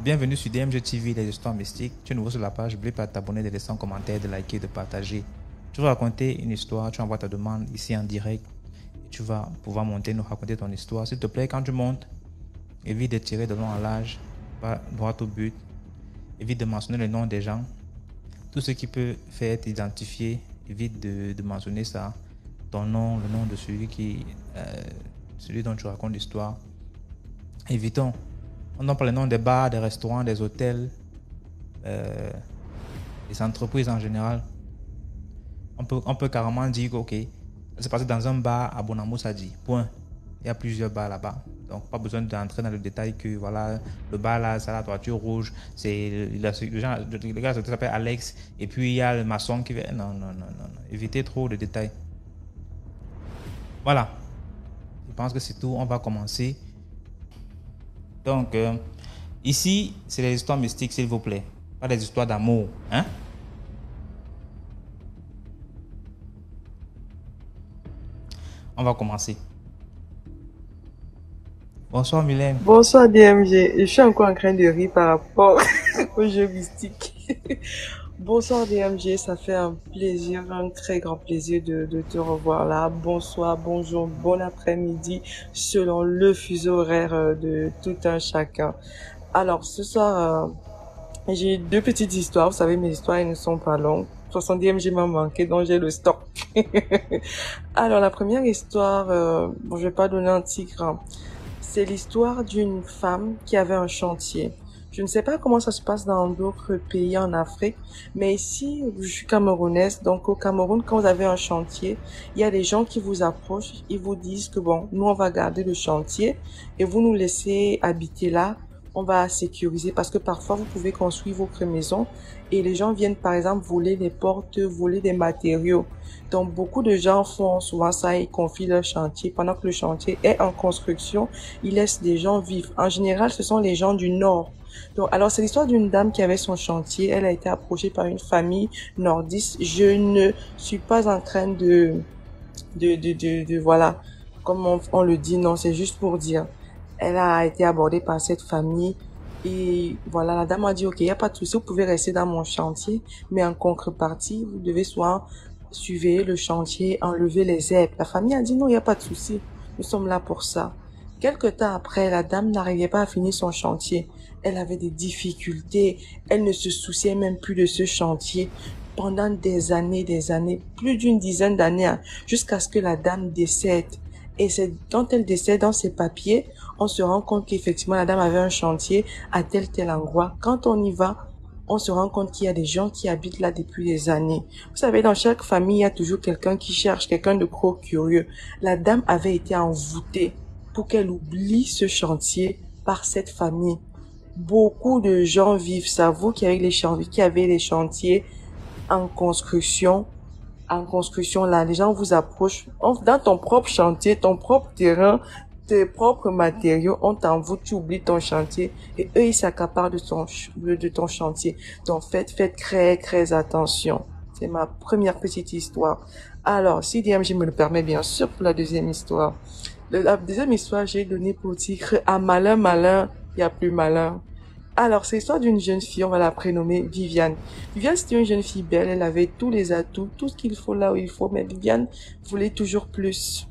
Bienvenue sur DMG TV, les histoires mystiques. Tu es nouveau sur la page, n'oublie pas de t'abonner, de laisser un commentaire, de liker, de partager. Tu vas raconter une histoire, tu envoies ta demande ici en direct. Et tu vas pouvoir monter, nous raconter ton histoire. S'il te plaît, quand tu montes, évite de tirer de long en large, va droit au but. Évite de mentionner le nom des gens. Tout ce qui peut faire être identifié, évite de mentionner ça. Ton nom, le nom de celui dont tu racontes l'histoire. Évitons. On donne pas le nom des bars, des restaurants, des hôtels, des entreprises en général. On peut carrément dire que, ok, c'est passé dans un bar à Bonamoussadi. Point. Il y a plusieurs bars là-bas. Donc, pas besoin d'entrer dans le détail que, voilà, le bar là, c'est la toiture rouge. Le gars s'appelle Alex. Et puis, il y a le maçon qui vient. Non. Évitez trop de détails. Voilà. Je pense que c'est tout. On va commencer. Donc, ici, c'est les histoires mystiques, s'il vous plaît. Pas des histoires d'amour. Hein? On va commencer. Bonsoir, Mylène. Bonsoir DMG. Je suis encore en train de rire par rapport au jeu mystique. Bonsoir DMG, ça fait un plaisir, un très grand plaisir de te revoir là. Bonsoir, bonjour, bon après-midi, selon le fuseau horaire de tout un chacun. Alors, ce soir, j'ai deux petites histoires. Vous savez, mes histoires, elles ne sont pas longues. 70 DMG m'a manqué, donc j'ai le stock. Alors, la première histoire, bon, je vais pas donner un titre, hein. C'est l'histoire d'une femme qui avait un chantier. Je ne sais pas comment ça se passe dans d'autres pays en Afrique, mais ici, je suis camerounaise, donc au Cameroun, quand vous avez un chantier, il y a des gens qui vous approchent, ils vous disent que bon, nous on va garder le chantier et vous nous laissez habiter là, on va sécuriser parce que parfois vous pouvez construire votre maison et les gens viennent par exemple voler des portes, voler des matériaux. Donc beaucoup de gens font souvent ça, ils confient leur chantier pendant que le chantier est en construction, ils laissent des gens vivre. En général, ce sont les gens du nord. Donc, alors c'est l'histoire d'une dame qui avait son chantier, elle a été approchée par une famille nordiste. Je ne suis pas en train de voilà, comme on le dit, non, c'est juste pour dire. Elle a été abordée par cette famille et voilà, la dame a dit, ok, il n'y a pas de souci, vous pouvez rester dans mon chantier, mais en contrepartie, vous devez soit surveiller le chantier, enlever les herbes. La famille a dit, non, il n'y a pas de souci, nous sommes là pour ça. Quelque temps après, la dame n'arrivait pas à finir son chantier. Elle avait des difficultés, elle ne se souciait même plus de ce chantier pendant des années, plus d'une dizaine d'années, hein, jusqu'à ce que la dame décède. Et c'est quand elle décède, dans ses papiers, on se rend compte qu'effectivement la dame avait un chantier à tel endroit. Quand on y va, on se rend compte qu'il y a des gens qui habitent là depuis des années. Vous savez, dans chaque famille, il y a toujours quelqu'un qui cherche, quelqu'un de gros curieux. La dame avait été envoûtée pour qu'elle oublie ce chantier par cette famille. Beaucoup de gens vivent ça. Vous qui avez les chantiers en construction là, les gens vous approchent. Dans ton propre chantier, ton propre terrain, tes propres matériaux, on t'envoûte, tu oublies ton chantier et eux, ils s'accaparent de ton chantier. Donc, faites très attention. C'est ma première petite histoire. Alors, si DMG me le permet, bien sûr, pour la deuxième histoire. La deuxième histoire, j'ai donné pour titre « À malin, il y a plus malin ». Alors, c'est l'histoire d'une jeune fille, on va la prénommer Viviane. Viviane, c'était une jeune fille belle, elle avait tous les atouts, tout ce qu'il faut là où il faut, mais Viviane voulait toujours plus.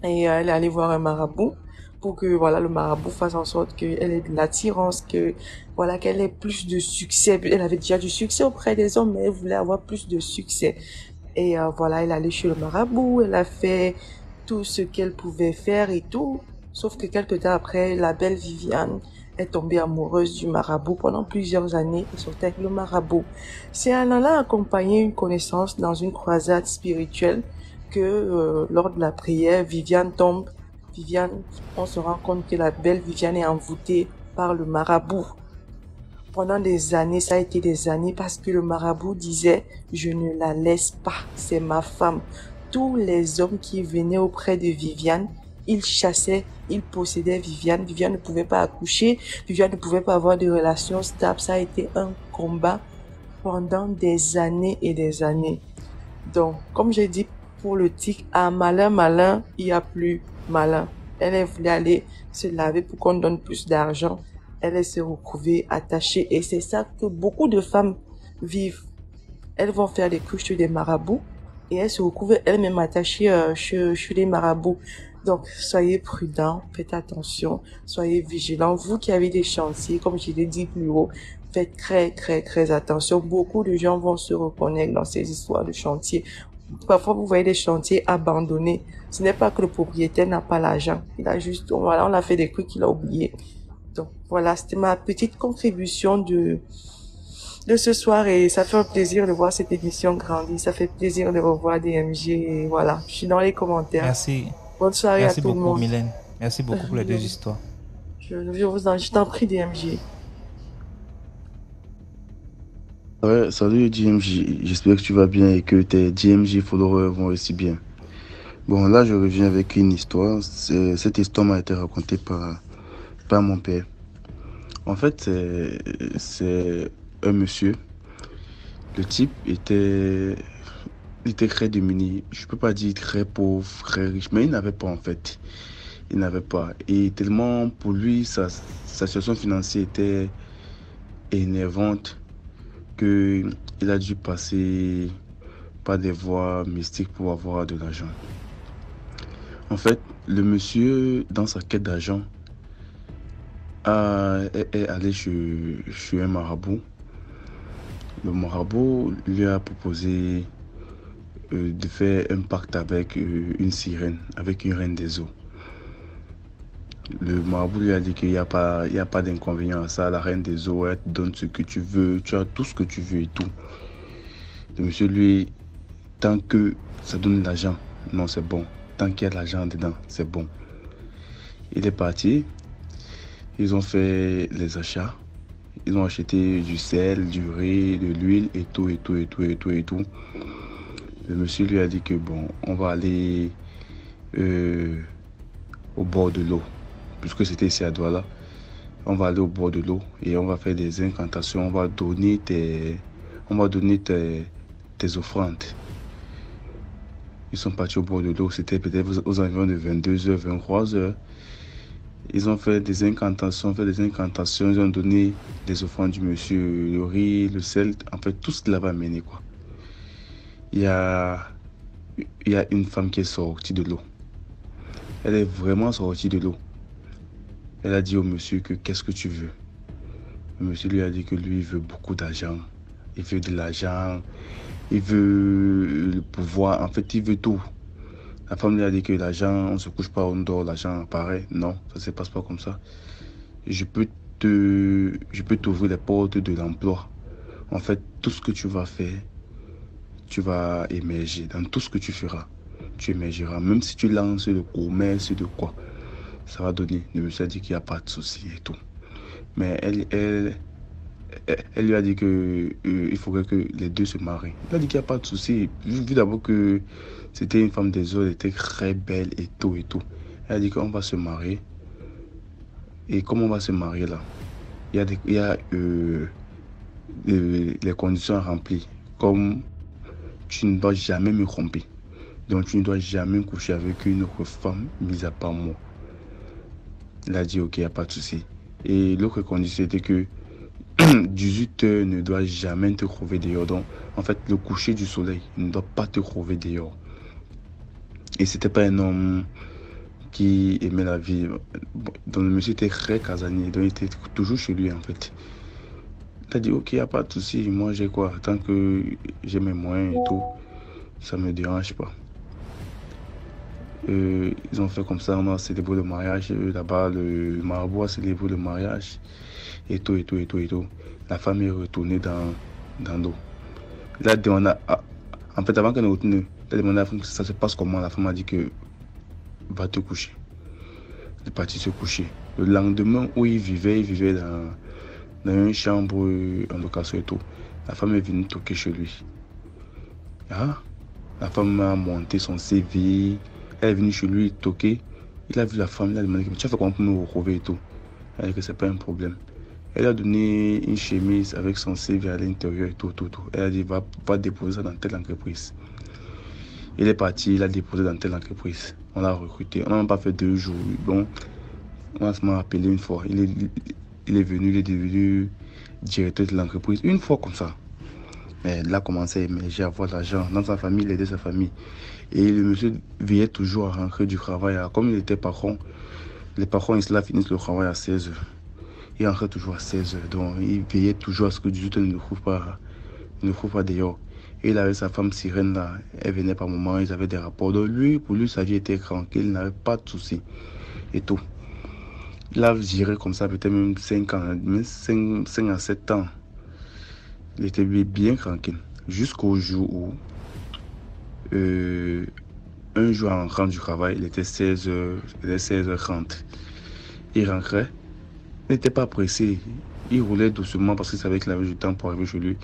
Et elle est allée voir un marabout pour que, voilà, le marabout fasse en sorte qu'elle ait de l'attirance, voilà, qu'elle ait plus de succès. Elle avait déjà du succès auprès des hommes, mais elle voulait avoir plus de succès. Et voilà, elle est allée chez le marabout, elle a fait tout ce qu'elle pouvait faire et tout. Sauf que quelques temps après, la belle Viviane est tombée amoureuse du marabout. Pendant plusieurs années, elle sortait avec le marabout. C'est en allant accompagner une connaissance dans une croisade spirituelle que lors de la prière, Viviane tombe. Viviane, on se rend compte que la belle Viviane est envoûtée par le marabout. Pendant des années, ça a été des années parce que le marabout disait « Je ne la laisse pas, c'est ma femme ». Tous les hommes qui venaient auprès de Viviane, ils chassaient, ils possédaient Viviane. Viviane ne pouvait pas accoucher, Viviane ne pouvait pas avoir de relations stables. Ça a été un combat pendant des années et des années. Donc, comme j'ai dit pour le tic, à malin, il n'y a plus malin. Elle voulait aller se laver pour qu'on donne plus d'argent. Elle s'est retrouvée attachée et c'est ça que beaucoup de femmes vivent. Elles vont faire des couches chez des marabouts et elles se retrouvent elles-mêmes attachées chez les marabouts. Donc, soyez prudents, faites attention, soyez vigilants. Vous qui avez des chantiers, comme je l'ai dit plus haut, faites très, très, très attention. Beaucoup de gens vont se reconnaître dans ces histoires de chantier. Parfois, vous voyez des chantiers abandonnés. Ce n'est pas que le propriétaire n'a pas l'argent. Il a juste, voilà, on a fait des trucs qu'il a oubliés. Donc, voilà, c'était ma petite contribution de ce soir et ça fait un plaisir de voir cette émission grandir. Ça fait plaisir de revoir DMG et voilà, je suis dans les commentaires. Merci. Bonne soirée à Merci tout le beaucoup, monde. Mylène. Merci beaucoup pour les deux histoires. Je t'en prie, DMG. Ouais, salut JMJ, j'espère que tu vas bien et que tes JMJ followers vont aussi bien. Bon, là, je reviens avec une histoire. Cette histoire m'a été racontée par mon père. En fait, c'est un monsieur. Le type il était très démuni. Je peux pas dire très pauvre, très riche, mais il n'avait pas en fait. Il n'avait pas. Et tellement pour lui, sa situation financière était énervante qu'il a dû passer par des voies mystiques pour avoir de l'argent. En fait, le monsieur, dans sa quête d'argent, est allé chez un marabout. Le marabout lui a proposé de faire un pacte avec une sirène, avec une reine des eaux. Le marabout lui a dit qu'il n'y a pas d'inconvénient à ça. La reine des eaux, elle te donne ce que tu veux, tu as tout ce que tu veux et tout. Le monsieur, lui, tant que ça donne de l'argent, non, c'est bon. Tant qu'il y a de l'argent dedans, c'est bon. Il est parti. Ils ont fait les achats. Ils ont acheté du sel, du riz, de l'huile et tout, et tout, et tout, et tout, et tout. Le monsieur lui a dit que bon, on va aller au bord de l'eau. Puisque c'était ici à Douala. On va aller au bord de l'eau et on va faire des incantations. On va donner tes offrandes. Ils sont partis au bord de l'eau. C'était peut-être aux environs de 22h, 23h. Ils ont fait des incantations, Ils ont donné des offrandes du monsieur, le riz, le sel, en fait, tout ce qu'il avait amené, quoi. Il y a une femme qui est sortie de l'eau. Elle est vraiment sortie de l'eau. Elle a dit au monsieur que qu'est-ce que tu veux? Le monsieur lui a dit que lui, il veut beaucoup d'argent. Il veut de l'argent. Il veut le pouvoir. En fait, il veut tout. La femme lui a dit que l'argent, on ne se couche pas, on dort, l'argent apparaît. Non, ça ne se passe pas comme ça. Je peux t'ouvrir les portes de l'emploi. En fait, tout ce que tu vas faire, tu vas émerger. Dans tout ce que tu feras, tu émergeras. Même si tu lances le commerce de quoi, ça va donner. Le monsieur a dit qu'il n'y a pas de souci et tout. Mais elle lui a dit que il faudrait que les deux se marient. Il a dit qu'il n'y a pas de souci. Vu d'abord que c'était une femme des eaux, elle était très belle et tout et tout. Elle a dit qu'on va se marier. Et comment on va se marier là? Il y a les conditions à remplir. Comme tu ne dois jamais me tromper. Donc tu ne dois jamais coucher avec une autre femme, mis à part moi. Il a dit ok, il n'y a pas de souci. Et l'autre condition était que 18 heures ne doit jamais te trouver dehors. Donc, en fait, le coucher du soleil ne doit pas te trouver dehors. Et c'était pas un homme qui aimait la vie. Donc, le monsieur était très casanier. Donc, il était toujours chez lui, en fait. Il a dit, ok, il n'y a pas de souci. Moi, j'ai quoi? Tant que j'ai mes moyens et tout, ça ne me dérange pas. Ils ont fait comme ça, on a célébré le mariage. Là-bas, le marabout a célébré le mariage. Et tout, et tout, et tout, et tout. La femme est retournée dans l'eau. Là, en fait, avant qu'elle ne retourne, elle a demandé à la femme que ça se passe comment. La femme a dit que va te coucher. Elle est partie se coucher. Le lendemain où il vivait dans une chambre en location et tout. La femme est venue toquer chez lui. Ah, la femme a monté son CV. Elle est venue chez lui toquer. Il a vu la femme, il a demandé tu as fait comment pour me retrouver et tout. Elle a dit que c'est pas un problème. Elle a donné une chemise avec son CV à l'intérieur et tout. Elle a dit va déposer ça dans telle entreprise. Il est parti, il a déposé dans telle entreprise. On l'a recruté. On n'a pas fait 2 jours. Bon, on a seulement appelé une fois. Il est venu, il est devenu directeur de l'entreprise. Une fois comme ça. Mais il a commencé à émerger, à avoir de l'argent dans sa famille, il aidait sa famille. Et le monsieur veillait toujours à rentrer du travail. Comme il était patron, les patrons, ils finissent le travail à 16h. Il rentrait toujours à 16h. Donc, il veillait toujours à ce que 18h ne trouve pas dehors. Et il avait sa femme sirène là. Elle venait par moment, ils avaient des rapports. Donc, pour lui, sa vie était tranquille, il n'avait pas de soucis. Et tout. Il a géré comme ça peut-être même 5 ans, même 5 à 7 ans. Il était bien tranquille. Jusqu'au jour où, un jour en rentrant du travail, il était 16h30. Il rentrait. Il n'était pas pressé. Il roulait doucement parce qu'il savait qu'il avait du temps pour arriver chez lui.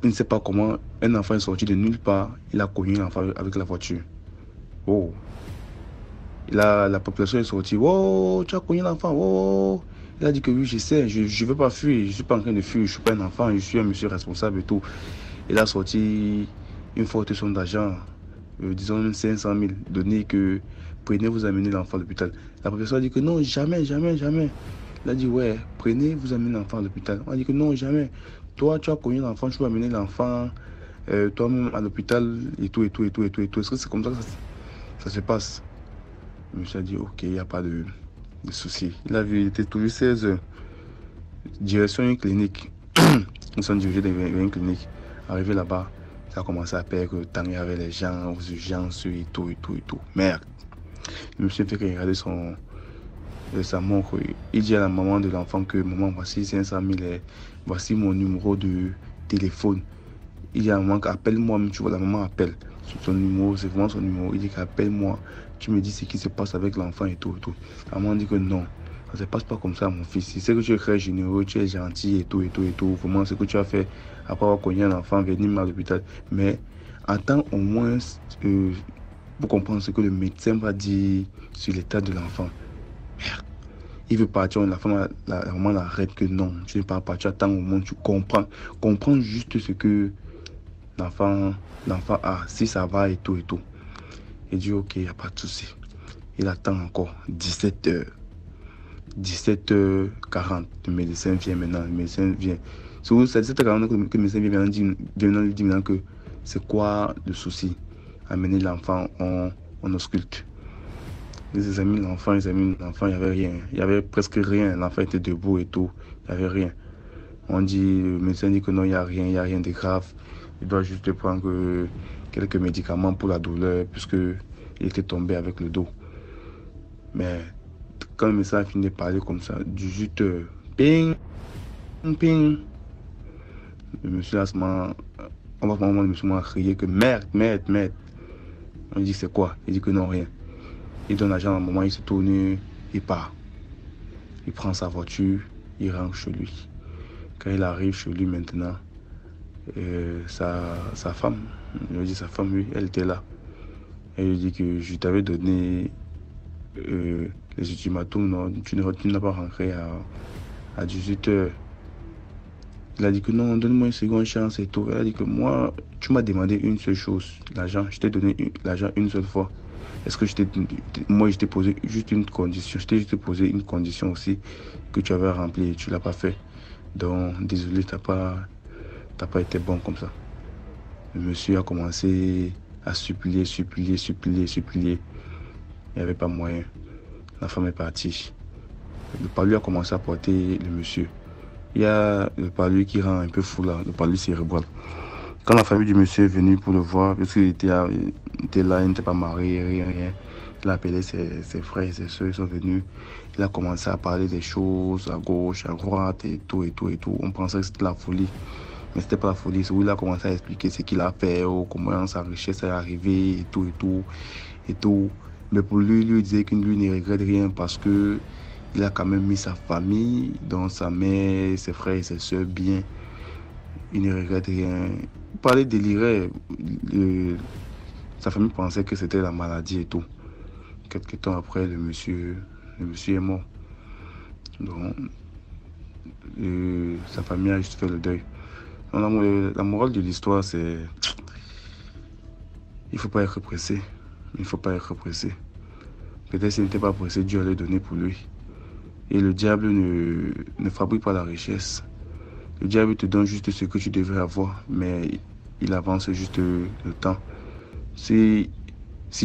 Il ne sait pas comment un enfant est sorti de nulle part. Il a cogné l'enfant avec la voiture. Oh. La population est sortie. Oh, tu as cogné l'enfant. Oh. Il a dit que oui, je sais, je ne veux pas fuir. Je ne suis pas en train de fuir. Je ne suis pas un enfant. Je suis un monsieur responsable et tout. Il a sorti une forte somme d'argent, disons 500 000, donné que prenez, vous amenez l'enfant à l'hôpital. La professeure a dit que non, jamais, jamais, jamais. Il a dit ouais, prenez, vous amenez l'enfant à l'hôpital. On a dit que non, jamais. Toi, tu as connu l'enfant, tu vas amener l'enfant toi-même à l'hôpital et tout, et tout, et tout, et tout, et tout. Est-ce que c'est comme ça que ça se passe? Le monsieur a dit ok, il n'y a pas de souci. Il était toujours 16 heures. Direction une clinique. Nous sommes dirigés vers une clinique. Arrivé là-bas, ça a commencé à perdre le temps avec les gens aux urgences et tout, et tout, et tout. Merde. Le monsieur fait qu'il regardait sa montre. Il dit à la maman de l'enfant que maman, voici 500 000, voici mon numéro de téléphone. Il dit à la maman appelle-moi, tu vois, la maman appelle. Son numéro, c'est vraiment son numéro. Il dit qu'appelle-moi, tu me dis ce qui se passe avec l'enfant et tout, et tout. La maman dit que non, ça ne se passe pas comme ça, mon fils. Il sait que tu es très généreux, tu es gentil et tout, et tout, et tout. Vraiment, ce que tu as fait après avoir cogné un enfant, venir à l'hôpital. Mais attends au moins pour comprendre ce que le médecin va dire sur l'état de l'enfant. Merde. Il veut partir, la maman l'arrête que non, tu ne pars pas, tu attends au moins, tu comprends. Comprends juste ce que l'enfant a, si ça va et tout, et tout. Il dit ok, il n'y a pas de souci. Il attend encore 17h. 17h40, le médecin vient maintenant, le médecin vient. C'est 17h40 que le médecin vient maintenant lui dit maintenant que c'est quoi le souci. Amener l'enfant en ausculte. Ils examinent l'enfant, il n'y avait rien. Il n'y avait presque rien. L'enfant était debout et tout. Il n'y avait rien. Le médecin dit que non, il n'y a rien de grave. Il doit juste prendre quelques médicaments pour la douleur, puisqu'il était tombé avec le dos. Mais quand le médecin a fini de parler comme ça, du juste ping, ping. Le monsieur à ce moment, le monsieur a crié que merde. On lui dit c'est quoi? Il dit que non, rien. Il donne l'argent à un moment, il se tourne, il part. Il prend sa voiture, il rentre chez lui. Quand il arrive chez lui maintenant, sa femme, il lui dit sa femme, oui, elle était là. Elle lui dit que je t'avais donné les ultimatums, non, tu n'as pas rentré à 18h. Il a dit que non, donne-moi une seconde chance et tout. Elle a dit que moi, tu m'as demandé une seule chose, l'argent. Je t'ai donné l'argent une seule fois. Est-ce que je t'ai posé juste une condition. Je t'ai juste posé une condition aussi que tu avais remplie et tu ne l'as pas fait. Donc, désolé, tu n'as pas été bon comme ça. Le monsieur a commencé à supplier. Il n'y avait pas moyen. La femme est partie. Le palu a commencé à porter le monsieur. Il y a le palu qui rend un peu fou là, le palu cérébral. Quand la famille du monsieur est venue pour le voir, parce qu'il était là, il n'était pas marié, rien. Il a appelé ses frères et ses soeurs, ils sont venus. Il a commencé à parler des choses à gauche, à droite et tout. On pensait que c'était la folie. Mais c'était pas la folie, c'est où il a commencé à expliquer ce qu'il a fait, comment sa richesse est arrivée et tout. Mais pour lui, il disait qu'il ne regrette rien parce que il a quand même mis sa famille, donc sa mère, ses frères et ses soeurs bien. Il ne regrette rien. Il parlait délirait. Sa famille pensait que c'était la maladie et tout. Quelques temps après, le monsieur est mort. Donc, sa famille a juste fait le deuil. Donc, la morale de l'histoire, c'est il ne faut pas être pressé. il ne faut pas être pressé. Peut-être s'il n'était pas pressé, Dieu allait donner pour lui. Et le diable ne fabrique pas la richesse. Le diable te donne juste ce que tu devrais avoir, mais il avance juste le temps. Si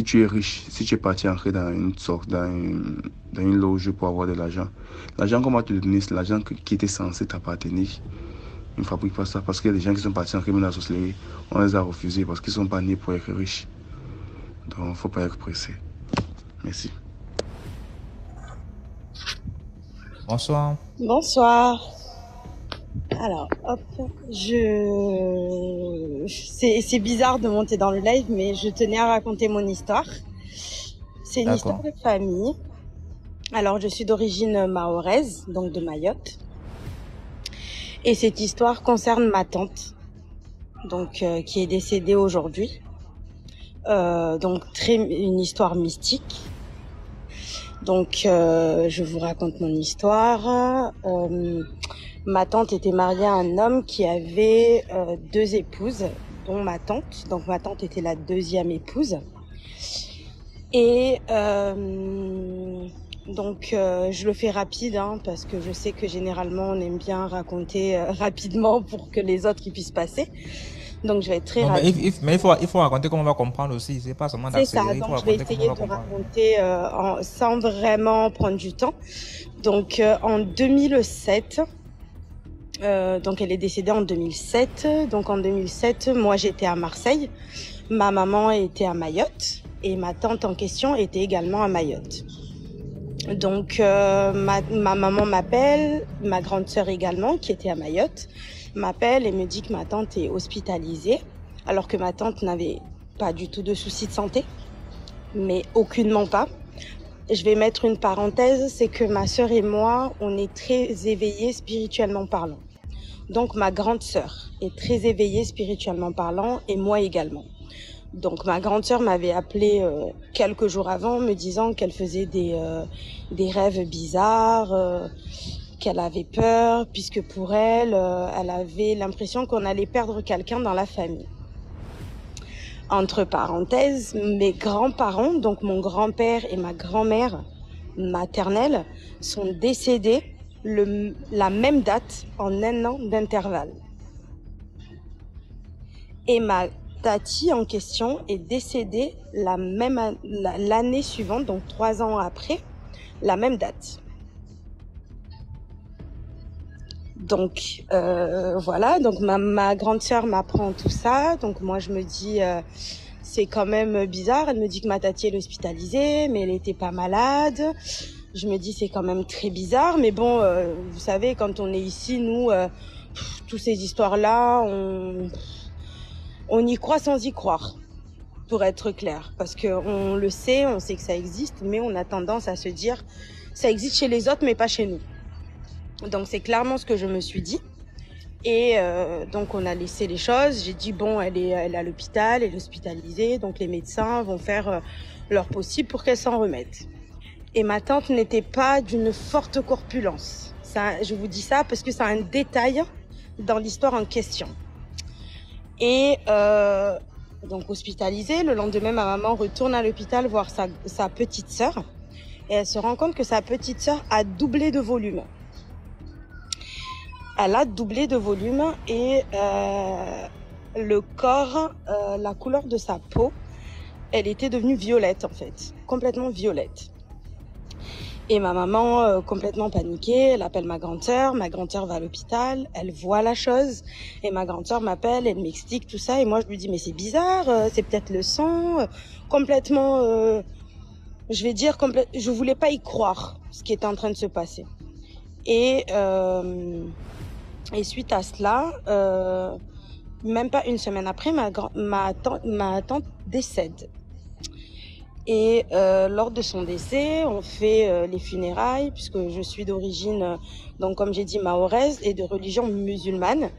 tu es riche, si tu es parti entrer dans une loge pour avoir de l'argent, l'argent qu'on va te donner, c'est l'argent qui était censé t'appartenir. Il ne fabrique pas ça parce qu'il y a des gens qui sont partis entrer dans la sorcellerie, on les a refusés parce qu'ils ne sont pas nés pour être riches. Donc, il ne faut pas être pressé. Merci. Bonsoir. Bonsoir. Alors, hop, c'est bizarre de monter dans le live, mais je tenais à raconter mon histoire. C'est une histoire de famille. Alors, je suis d'origine mahoraise, donc de Mayotte. Et cette histoire concerne ma tante, donc qui est décédée aujourd'hui. Donc, une histoire mystique. Donc, je vous raconte mon histoire. Ma tante était mariée à un homme qui avait 2 épouses, dont ma tante. Donc, ma tante était la 2e épouse. Et donc, je le fais rapide, hein, parce que je sais que généralement, on aime bien raconter rapidement pour que les autres puissent passer. Donc, je vais être très rapide. Mais il faut raconter comment on va comprendre aussi. C'est pas seulement d'accélérer. C'est ça, donc je vais essayer de raconter sans vraiment prendre du temps. Donc, en 2007... donc elle est décédée en 2007. Donc en 2007, moi j'étais à Marseille, ma maman était à Mayotte et ma tante en question était également à Mayotte. Donc ma maman m'appelle, ma grande sœur également qui était à Mayotte m'appelle et me dit que ma tante est hospitalisée alors que ma tante n'avait pas du tout de soucis de santé, mais aucunement pas. Je vais mettre une parenthèse, c'est que ma sœur et moi, on est très éveillés spirituellement parlant. Donc ma grande sœur est très éveillée spirituellement parlant et moi également. Donc ma grande sœur m'avait appelé quelques jours avant me disant qu'elle faisait des rêves bizarres, qu'elle avait peur puisque pour elle, elle avait l'impression qu'on allait perdre quelqu'un dans la famille. Entre parenthèses, mes grands-parents, donc mon grand-père et ma grand-mère maternelle, sont décédés la même date en 1 an d'intervalle. Et ma tati en question est décédée l'année suivante, donc 3 ans après, la même date. Donc voilà, donc ma grande sœur m'apprend tout ça, donc moi je me dis c'est quand même bizarre. Elle me dit que ma tati est hospitalisée, mais elle était pas malade. Je me dis c'est quand même très bizarre, mais bon, vous savez, quand on est ici, nous, toutes ces histoires-là, on y croit sans y croire, pour être clair, parce que on le sait, on sait que ça existe, mais on a tendance à se dire ça existe chez les autres, mais pas chez nous. Donc c'est clairement ce que je me suis dit. Et donc on a laissé les choses. J'ai dit bon, elle est à l'hôpital, elle est hospitalisée, donc les médecins vont faire leur possible pour qu'elle s'en remette. Et ma tante n'était pas d'une forte corpulence. Ça, je vous dis ça parce que c'est un détail dans l'histoire en question. Et donc hospitalisée, le lendemain, ma maman retourne à l'hôpital voir sa petite sœur. Et elle se rend compte que sa petite sœur a doublé de volume. Elle a doublé de volume et le corps, la couleur de sa peau, elle était devenue violette en fait, complètement violette. Et ma maman, complètement paniquée, elle appelle ma grande sœur va à l'hôpital, elle voit la chose, et ma grande sœur m'appelle, elle m'explique tout ça, et moi je lui dis mais c'est bizarre, c'est peut-être le sang, complètement, je vais dire, je voulais pas y croire, ce qui était en train de se passer. Et suite à cela, même pas une semaine après, ma tante décède. Et lors de son décès, on fait les funérailles, puisque je suis d'origine, donc comme j'ai dit, mahoraise et de religion musulmane.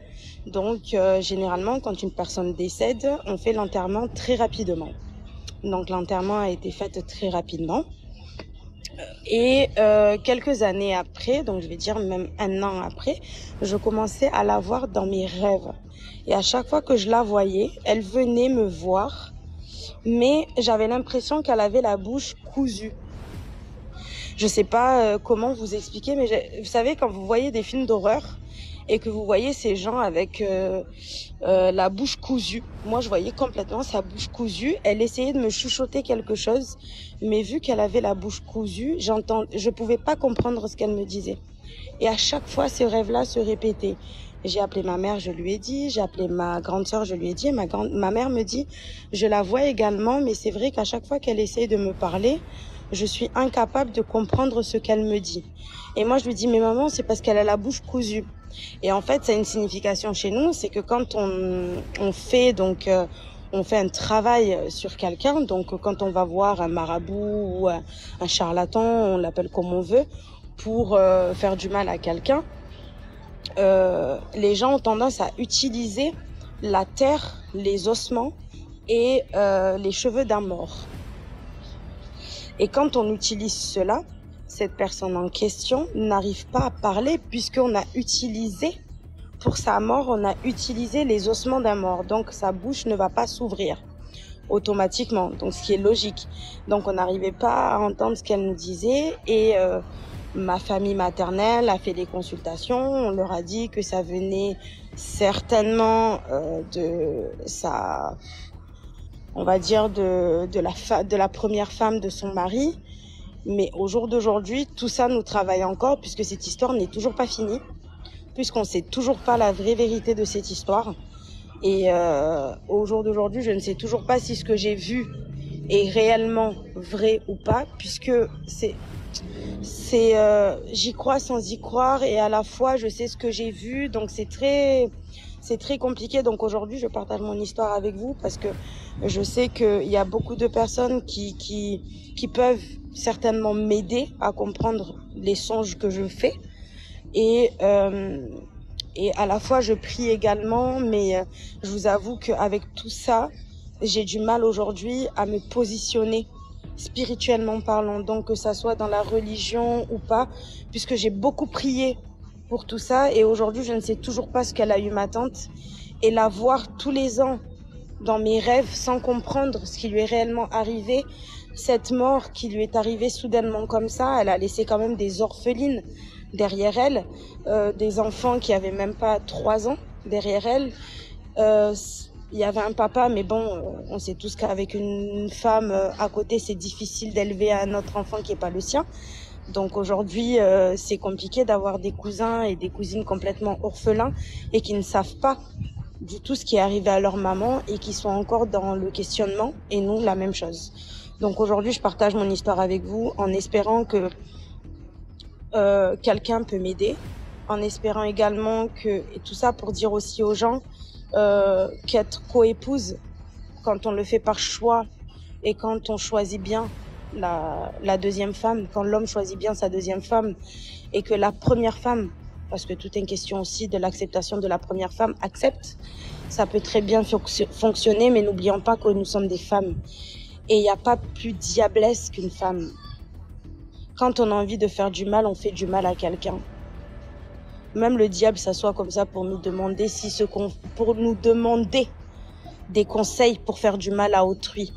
Donc généralement, quand une personne décède, on fait l'enterrement très rapidement. Donc l'enterrement a été fait très rapidement. Et quelques années après, donc je vais dire même 1 an après, je commençais à la voir dans mes rêves. Et à chaque fois que je la voyais, elle venait me voir mais j'avais l'impression qu'elle avait la bouche cousue. Je sais pas comment vous expliquer, mais vous savez, quand vous voyez des films d'horreur et que vous voyez ces gens avec la bouche cousue, moi je voyais complètement sa bouche cousue. Elle essayait de me chuchoter quelque chose, mais vu qu'elle avait la bouche cousue, je pouvais pas comprendre ce qu'elle me disait. Et à chaque fois, ces rêves-là se répétaient. J'ai appelé ma mère, je lui ai dit. J'ai appelé ma grande sœur, je lui ai dit. Ma mère me dit, je la vois également, mais c'est vrai qu'à chaque fois qu'elle essaye de me parler, je suis incapable de comprendre ce qu'elle me dit. Et moi, je lui dis, mais maman, c'est parce qu'elle a la bouche cousue. Et en fait, ça a une signification chez nous, c'est que quand on fait un travail sur quelqu'un, donc quand on va voir un marabout ou un charlatan, on l'appelle comme on veut, pour faire du mal à quelqu'un, les gens ont tendance à utiliser la terre, les ossements et les cheveux d'un mort. Et quand on utilise cela, cette personne en question n'arrive pas à parler puisqu'on a utilisé, pour sa mort, on a utilisé les ossements d'un mort. Donc sa bouche ne va pas s'ouvrir automatiquement, donc ce qui est logique. Donc on n'arrivait pas à entendre ce qu'elle nous disait et ma famille maternelle a fait des consultations. On leur a dit que ça venait certainement on va dire de la première femme de son mari. Mais au jour d'aujourd'hui, tout ça nous travaille encore puisque cette histoire n'est toujours pas finie, puisqu'on ne sait toujours pas la vraie vérité de cette histoire. Et au jour d'aujourd'hui, je ne sais toujours pas si ce que j'ai vu est réellement vrai ou pas, puisque j'y crois sans y croire et à la fois je sais ce que j'ai vu, donc c'est très compliqué. Donc aujourd'hui je partage mon histoire avec vous parce que je sais qu'il y a beaucoup de personnes qui peuvent certainement m'aider à comprendre les songes que je fais et à la fois je prie également, mais je vous avoue qu'avec tout ça j'ai du mal aujourd'hui à me positionner spirituellement parlant, donc que ça soit dans la religion ou pas, puisque j'ai beaucoup prié pour tout ça et aujourd'hui je ne sais toujours pas ce qu'elle a eu ma tante, et la voir tous les ans dans mes rêves sans comprendre ce qui lui est réellement arrivé, cette mort qui lui est arrivée soudainement comme ça, elle a laissé quand même des orphelines derrière elle, des enfants qui avaient même pas 3 ans derrière elle. Il y avait un papa, mais bon, on sait tous qu'avec une femme à côté, c'est difficile d'élever un autre enfant qui n'est pas le sien. Donc aujourd'hui, c'est compliqué d'avoir des cousins et des cousines complètement orphelins et qui ne savent pas du tout ce qui est arrivé à leur maman et qui sont encore dans le questionnement, et nous, la même chose. Donc aujourd'hui, je partage mon histoire avec vous en espérant que quelqu'un peut m'aider, en espérant également que, et tout ça pour dire aussi aux gens, qu'être coépouse, quand on le fait par choix et quand on choisit bien la deuxième femme, quand l'homme choisit bien sa deuxième femme et que la première femme, parce que tout est une question aussi de l'acceptation de la première femme, accepte, ça peut très bien fonctionner, mais n'oublions pas que nous sommes des femmes et il n'y a pas plus diablesse qu'une femme. Quand on a envie de faire du mal, on fait du mal à quelqu'un. Même le diable s'assoit comme ça pour nous demander pour nous demander des conseils pour faire du mal à autrui.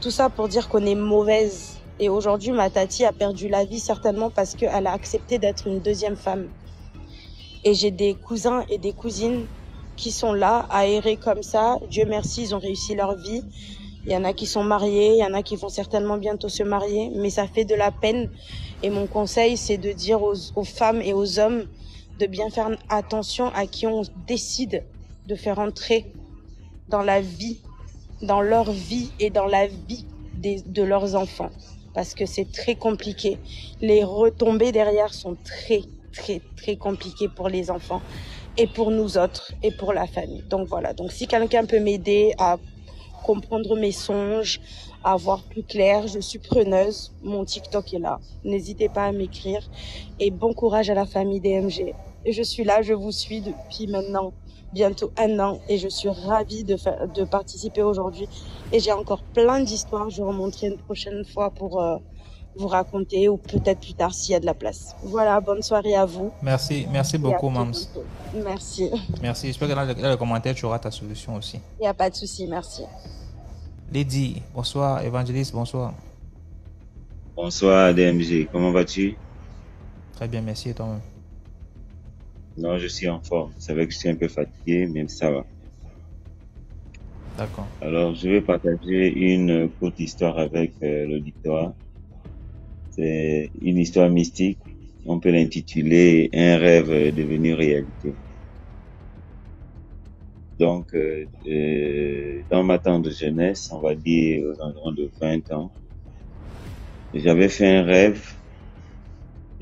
Tout ça pour dire qu'on est mauvaise. Et aujourd'hui, ma tati a perdu la vie certainement parce qu'elle a accepté d'être une deuxième femme. Et j'ai des cousins et des cousines qui sont là, aérés comme ça. Dieu merci, ils ont réussi leur vie. Il y en a qui sont mariés, il y en a qui vont certainement bientôt se marier. Mais ça fait de la peine. Et mon conseil, c'est de dire aux femmes et aux hommes de bien faire attention à qui on décide de faire entrer dans la vie, dans leur vie et dans la vie de leurs enfants. Parce que c'est très compliqué. Les retombées derrière sont très, très, très compliquées pour les enfants et pour nous autres et pour la famille. Donc voilà. Donc si quelqu'un peut m'aider à comprendre mes songes, à voir plus clair, je suis preneuse. Mon TikTok est là. N'hésitez pas à m'écrire. Et bon courage à la famille DMG. Et je suis là, je vous suis depuis maintenant bientôt 1 an et je suis ravie de participer aujourd'hui. Et j'ai encore plein d'histoires, je remonterai une prochaine fois pour vous raconter ou peut-être plus tard s'il y a de la place. Voilà, bonne soirée à vous. Merci beaucoup, Mams. Merci. Merci, j'espère que dans le commentaire, tu auras ta solution aussi. Il n'y a pas de souci, merci. Lady, bonsoir. Évangéliste, bonsoir. Bonsoir DMG, comment vas-tu? Très bien, merci. Et toi-même? Non, je suis en forme. C'est vrai que je suis un peu fatigué, mais ça va. D'accord. Alors, je vais partager une courte histoire avec l'auditoire. C'est une histoire mystique. On peut l'intituler Un rêve devenu réalité. Donc, dans ma tendre jeunesse, on va dire aux environs de 20 ans, j'avais fait un rêve.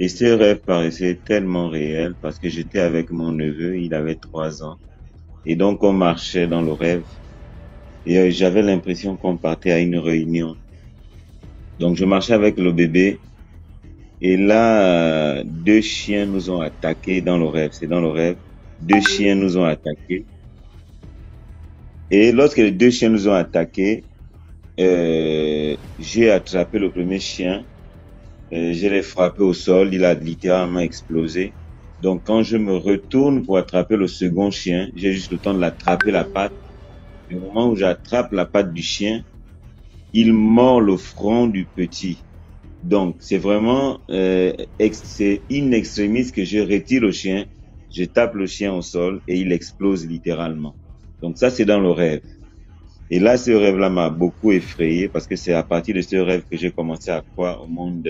Et ce rêve paraissait tellement réel parce que j'étais avec mon neveu, il avait 3 ans. Et donc, on marchait dans le rêve. Et j'avais l'impression qu'on partait à une réunion. Donc, je marchais avec le bébé. Et là, 2 chiens nous ont attaqués dans le rêve. C'est dans le rêve. 2 chiens nous ont attaqués. Et lorsque les 2 chiens nous ont attaqués, j'ai attrapé le premier chien. Je l'ai frappé au sol. Il a littéralement explosé. Donc, quand je me retourne pour attraper le second chien, j'ai juste le temps de l'attraper la patte. Et au moment où j'attrape la patte du chien, il mord le front du petit. Donc, c'est vraiment c'est in extremis que je retire le chien, je tape le chien au sol et il explose littéralement. Donc ça, c'est dans le rêve. Et là, ce rêve-là m'a beaucoup effrayé parce que c'est à partir de ce rêve que j'ai commencé à croire au monde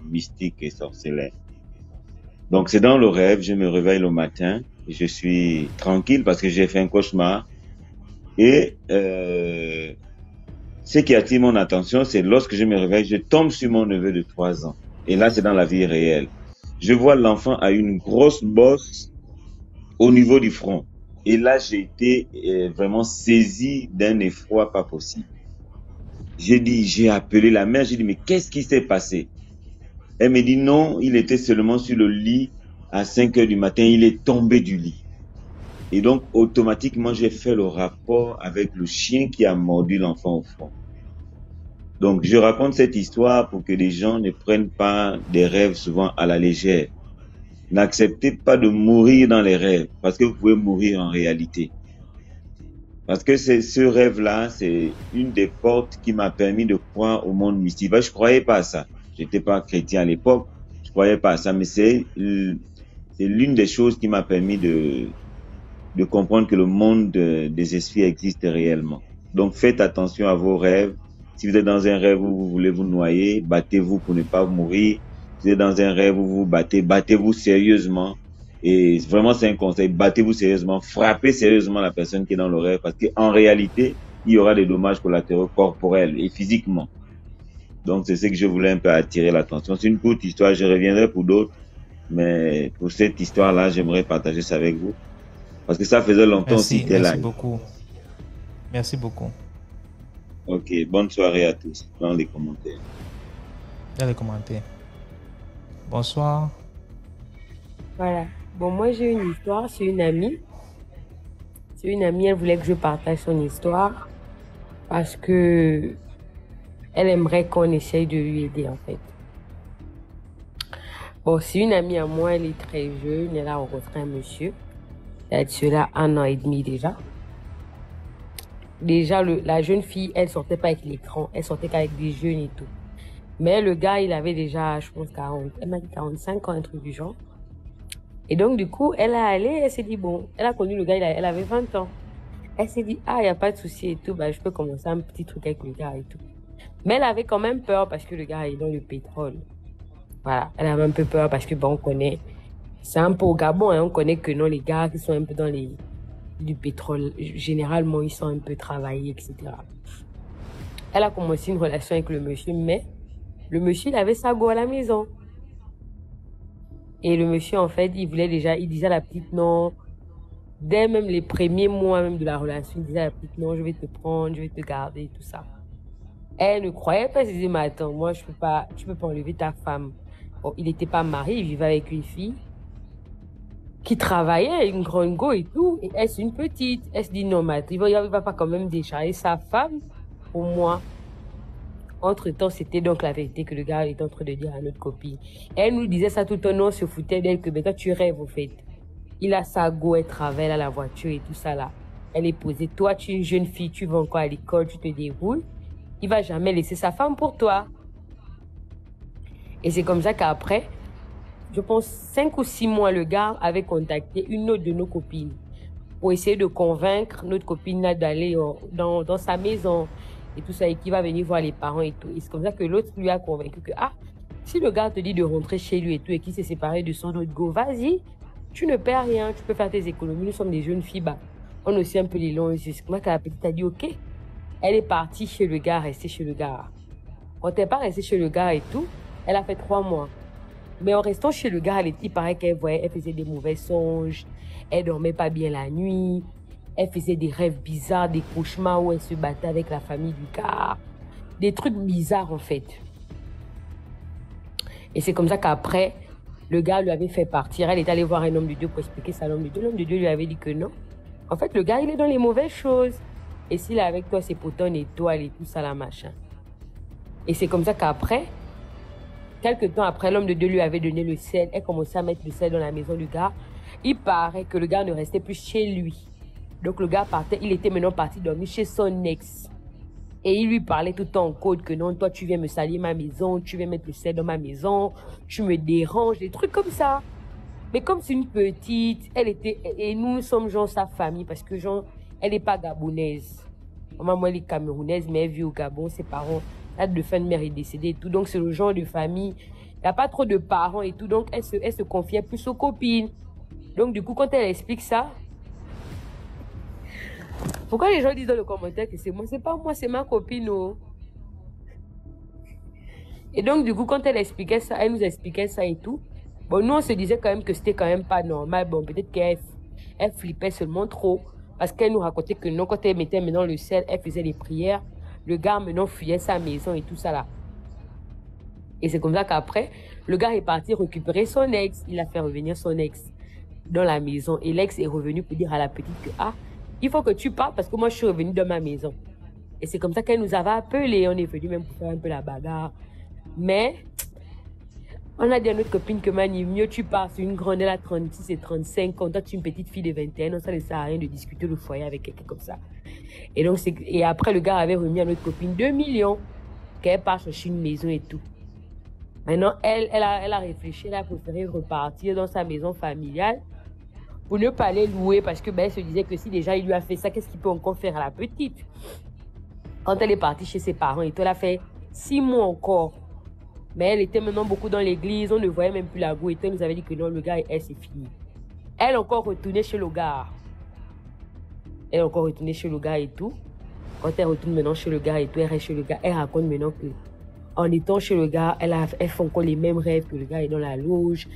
mystique et sorcellaire. Donc c'est dans le rêve, je me réveille le matin, et je suis tranquille parce que j'ai fait un cauchemar. Et ce qui attire mon attention, c'est lorsque je me réveille, je tombe sur mon neveu de 3 ans. Et là, c'est dans la vie réelle. Je vois l'enfant a une grosse bosse au niveau du front. Et là, j'ai été vraiment saisi d'un effroi pas possible. J'ai appelé la mère, j'ai dit, mais qu'est-ce qui s'est passé? Elle me dit, non, il était seulement sur le lit à 5 heures du matin, il est tombé du lit. Et donc, automatiquement, j'ai fait le rapport avec le chien qui a mordu l'enfant au front. Donc, je raconte cette histoire pour que les gens ne prennent pas des rêves souvent à la légère. N'acceptez pas de mourir dans les rêves, parce que vous pouvez mourir en réalité. Parce que ce rêve-là, c'est une des portes qui m'a permis de croire au monde mystique. Je croyais pas à ça. J'étais pas chrétien à l'époque. Je croyais pas à ça, mais c'est l'une des choses qui m'a permis de comprendre que le monde des esprits existe réellement. Donc, faites attention à vos rêves. Si vous êtes dans un rêve où vous voulez vous noyer, battez-vous pour ne pas mourir. Si vous êtes dans un rêve où vous vous battez, battez-vous sérieusement. Et vraiment, c'est un conseil, battez-vous sérieusement, frappez sérieusement la personne qui est dans le rêve, parce qu'en réalité, il y aura des dommages collatéraux corporels et physiquement. Donc, c'est ce que je voulais un peu attirer l'attention. C'est une courte histoire, je reviendrai pour d'autres, mais pour cette histoire-là, j'aimerais partager ça avec vous. Parce que ça faisait longtemps aussi que Merci beaucoup. Merci beaucoup. Ok, bonne soirée à tous dans les commentaires. Dans les commentaires. Bonsoir. Voilà. Bon, moi j'ai une histoire, c'est une amie. C'est une amie, elle voulait que je partage son histoire parce que elle aimerait qu'on essaye de lui aider en fait. Bon, c'est une amie à moi, elle est très jeune, elle a rencontré un monsieur. Elle a de cela 1 an et demi déjà. Déjà, la jeune fille, elle sortait pas avec l'écran, elle sortait qu'avec des jeunes et tout. Mais le gars, il avait déjà, je pense, 40, elle m'a dit 45 ans, un truc du genre. Et donc, du coup, elle s'est dit, bon, elle a connu le gars, elle avait 20 ans. Elle s'est dit, ah, il n'y a pas de souci et tout, bah, je peux commencer un petit truc avec le gars et tout. Mais elle avait quand même peur parce que le gars est dans le pétrole. Voilà, elle avait un peu peur parce que, bon, on connaît, c'est un peu au Gabon, hein, on connaît que non, les gars qui sont un peu dans du pétrole, généralement, ils sont un peu travaillés, etc. Elle a commencé une relation avec le monsieur, mais le monsieur, il avait sa go à la maison. Et le monsieur, en fait, il disait à la petite, non, dès même les premiers mois même de la relation, il disait à la petite, non, je vais te prendre, je vais te garder, tout ça. Elle ne croyait pas, elle se disait, mais attends, moi, tu peux pas enlever ta femme. Bon, il n'était pas marié, il vivait avec une fille qui travaillait, une grande go et tout, et elle, c'est une petite. Elle se dit, non, mais il va pas quand même décharger sa femme pour moi. Entre-temps, c'était donc la vérité que le gars est en train de dire à notre copine. Elle nous disait ça tout le temps, on se foutait d'elle, que ben, toi, tu rêves, au fait. Il a sa go, elle travaille à la voiture et tout ça, là. Elle est posée. Toi, tu es une jeune fille, tu vas encore à l'école, tu te déroules. il va jamais laisser sa femme pour toi. Et c'est comme ça qu'après, je pense 5 ou 6 mois, le gars avait contacté une autre de nos copines pour essayer de convaincre notre copine là d'aller dans sa maison et tout ça, et qui va venir voir les parents et tout. Et c'est comme ça que l'autre lui a convaincu que, si le gars te dit de rentrer chez lui et tout, et qu'il s'est séparé de son autre go, vas-y, tu ne perds rien, tu peux faire tes économies, nous sommes des jeunes filles, on a aussi un peu les longs. C'est comme ça que la petite a dit, ok. Elle est partie chez le gars, restée chez le gars. Quand elle n'est pas restée chez le gars et tout, elle a fait 3 mois. Mais en restant chez le gars, il paraît qu'elle faisait des mauvais songes, elle dormait pas bien la nuit, elle faisait des rêves bizarres, des cauchemars où elle se battait avec la famille du gars, des trucs bizarres en fait. Et c'est comme ça qu'après, le gars lui avait fait partir. Elle est allée voir un homme de Dieu pour expliquer ça à l'homme de Dieu. L'homme de Dieu lui avait dit que non. En fait, le gars, il est dans les mauvaises choses. Et s'il est avec toi, c'est pour ton étoile et tout ça, la machin. Et c'est comme ça qu'après, quelques temps après, l'homme de Dieu lui avait donné le sel. Elle commençait à mettre le sel dans la maison du gars. Il paraît que le gars ne restait plus chez lui. Donc le gars partait, il était maintenant parti dormir chez son ex. Et il lui parlait tout le temps en code que non, toi tu viens me salir ma maison, tu viens mettre le sel dans ma maison, tu me déranges, des trucs comme ça. Mais comme c'est une petite, elle était, et nous sommes genre sa famille, parce que genre, elle n'est pas gabonaise. Maman, elle est camerounaise, mais elle vit au Gabon, ses parents, la de fin de mère est décédée et tout. Donc c'est le genre de famille, il n'y a pas trop de parents et tout, donc elle se confiait plus aux copines. Donc du coup, quand elle explique ça, pourquoi les gens disent dans le commentaire que c'est moi? C'est pas moi, c'est ma copine. Oh. Et donc, du coup, quand elle expliquait ça, elle nous expliquait ça et tout. Bon, nous, on se disait quand même que c'était quand même pas normal. Bon, peut-être qu'elle flippait seulement trop. Parce qu'elle nous racontait que non, quand elle mettait maintenant le sel, elle faisait les prières. Le gars maintenant fuyait sa maison et tout ça là. Et c'est comme ça qu'après, le gars est parti récupérer son ex. Il a fait revenir son ex dans la maison. Et l'ex est revenu pour dire à la petite que, il faut que tu partes parce que moi, je suis revenue dans ma maison. Et c'est comme ça qu'elle nous avait appelés. On est venu même pour faire un peu la bagarre. Mais, on a dit à notre copine que Mani, mieux tu pars sur une grande, elle a 36 et 35 ans. Toi, tu es une petite fille de 21 ans. Ça ne sert à rien de discuter le foyer avec quelqu'un comme ça. Et donc, et après, le gars avait remis à notre copine 2 millions. Qu'elle part chercher une maison et tout. Maintenant, elle a réfléchi. Elle a préféré repartir dans sa maison familiale. Pour ne pas les louer, parce que elle se disait que si déjà il lui a fait ça, qu'est-ce qu'il peut encore faire à la petite? Quand elle est partie chez ses parents et tout, elle a fait 6 mois encore. Mais elle était maintenant beaucoup dans l'église, on ne voyait même plus la go et tout. Elle nous avait dit que non, le gars et elle, c'est fini. Elle encore retournée chez le gars. Elle est encore retournée chez le gars et tout. Quand elle retourne maintenant chez le gars et tout, elle reste chez le gars. Elle raconte maintenant que en étant chez le gars, elle fait encore les mêmes rêves, que le gars est dans la loge.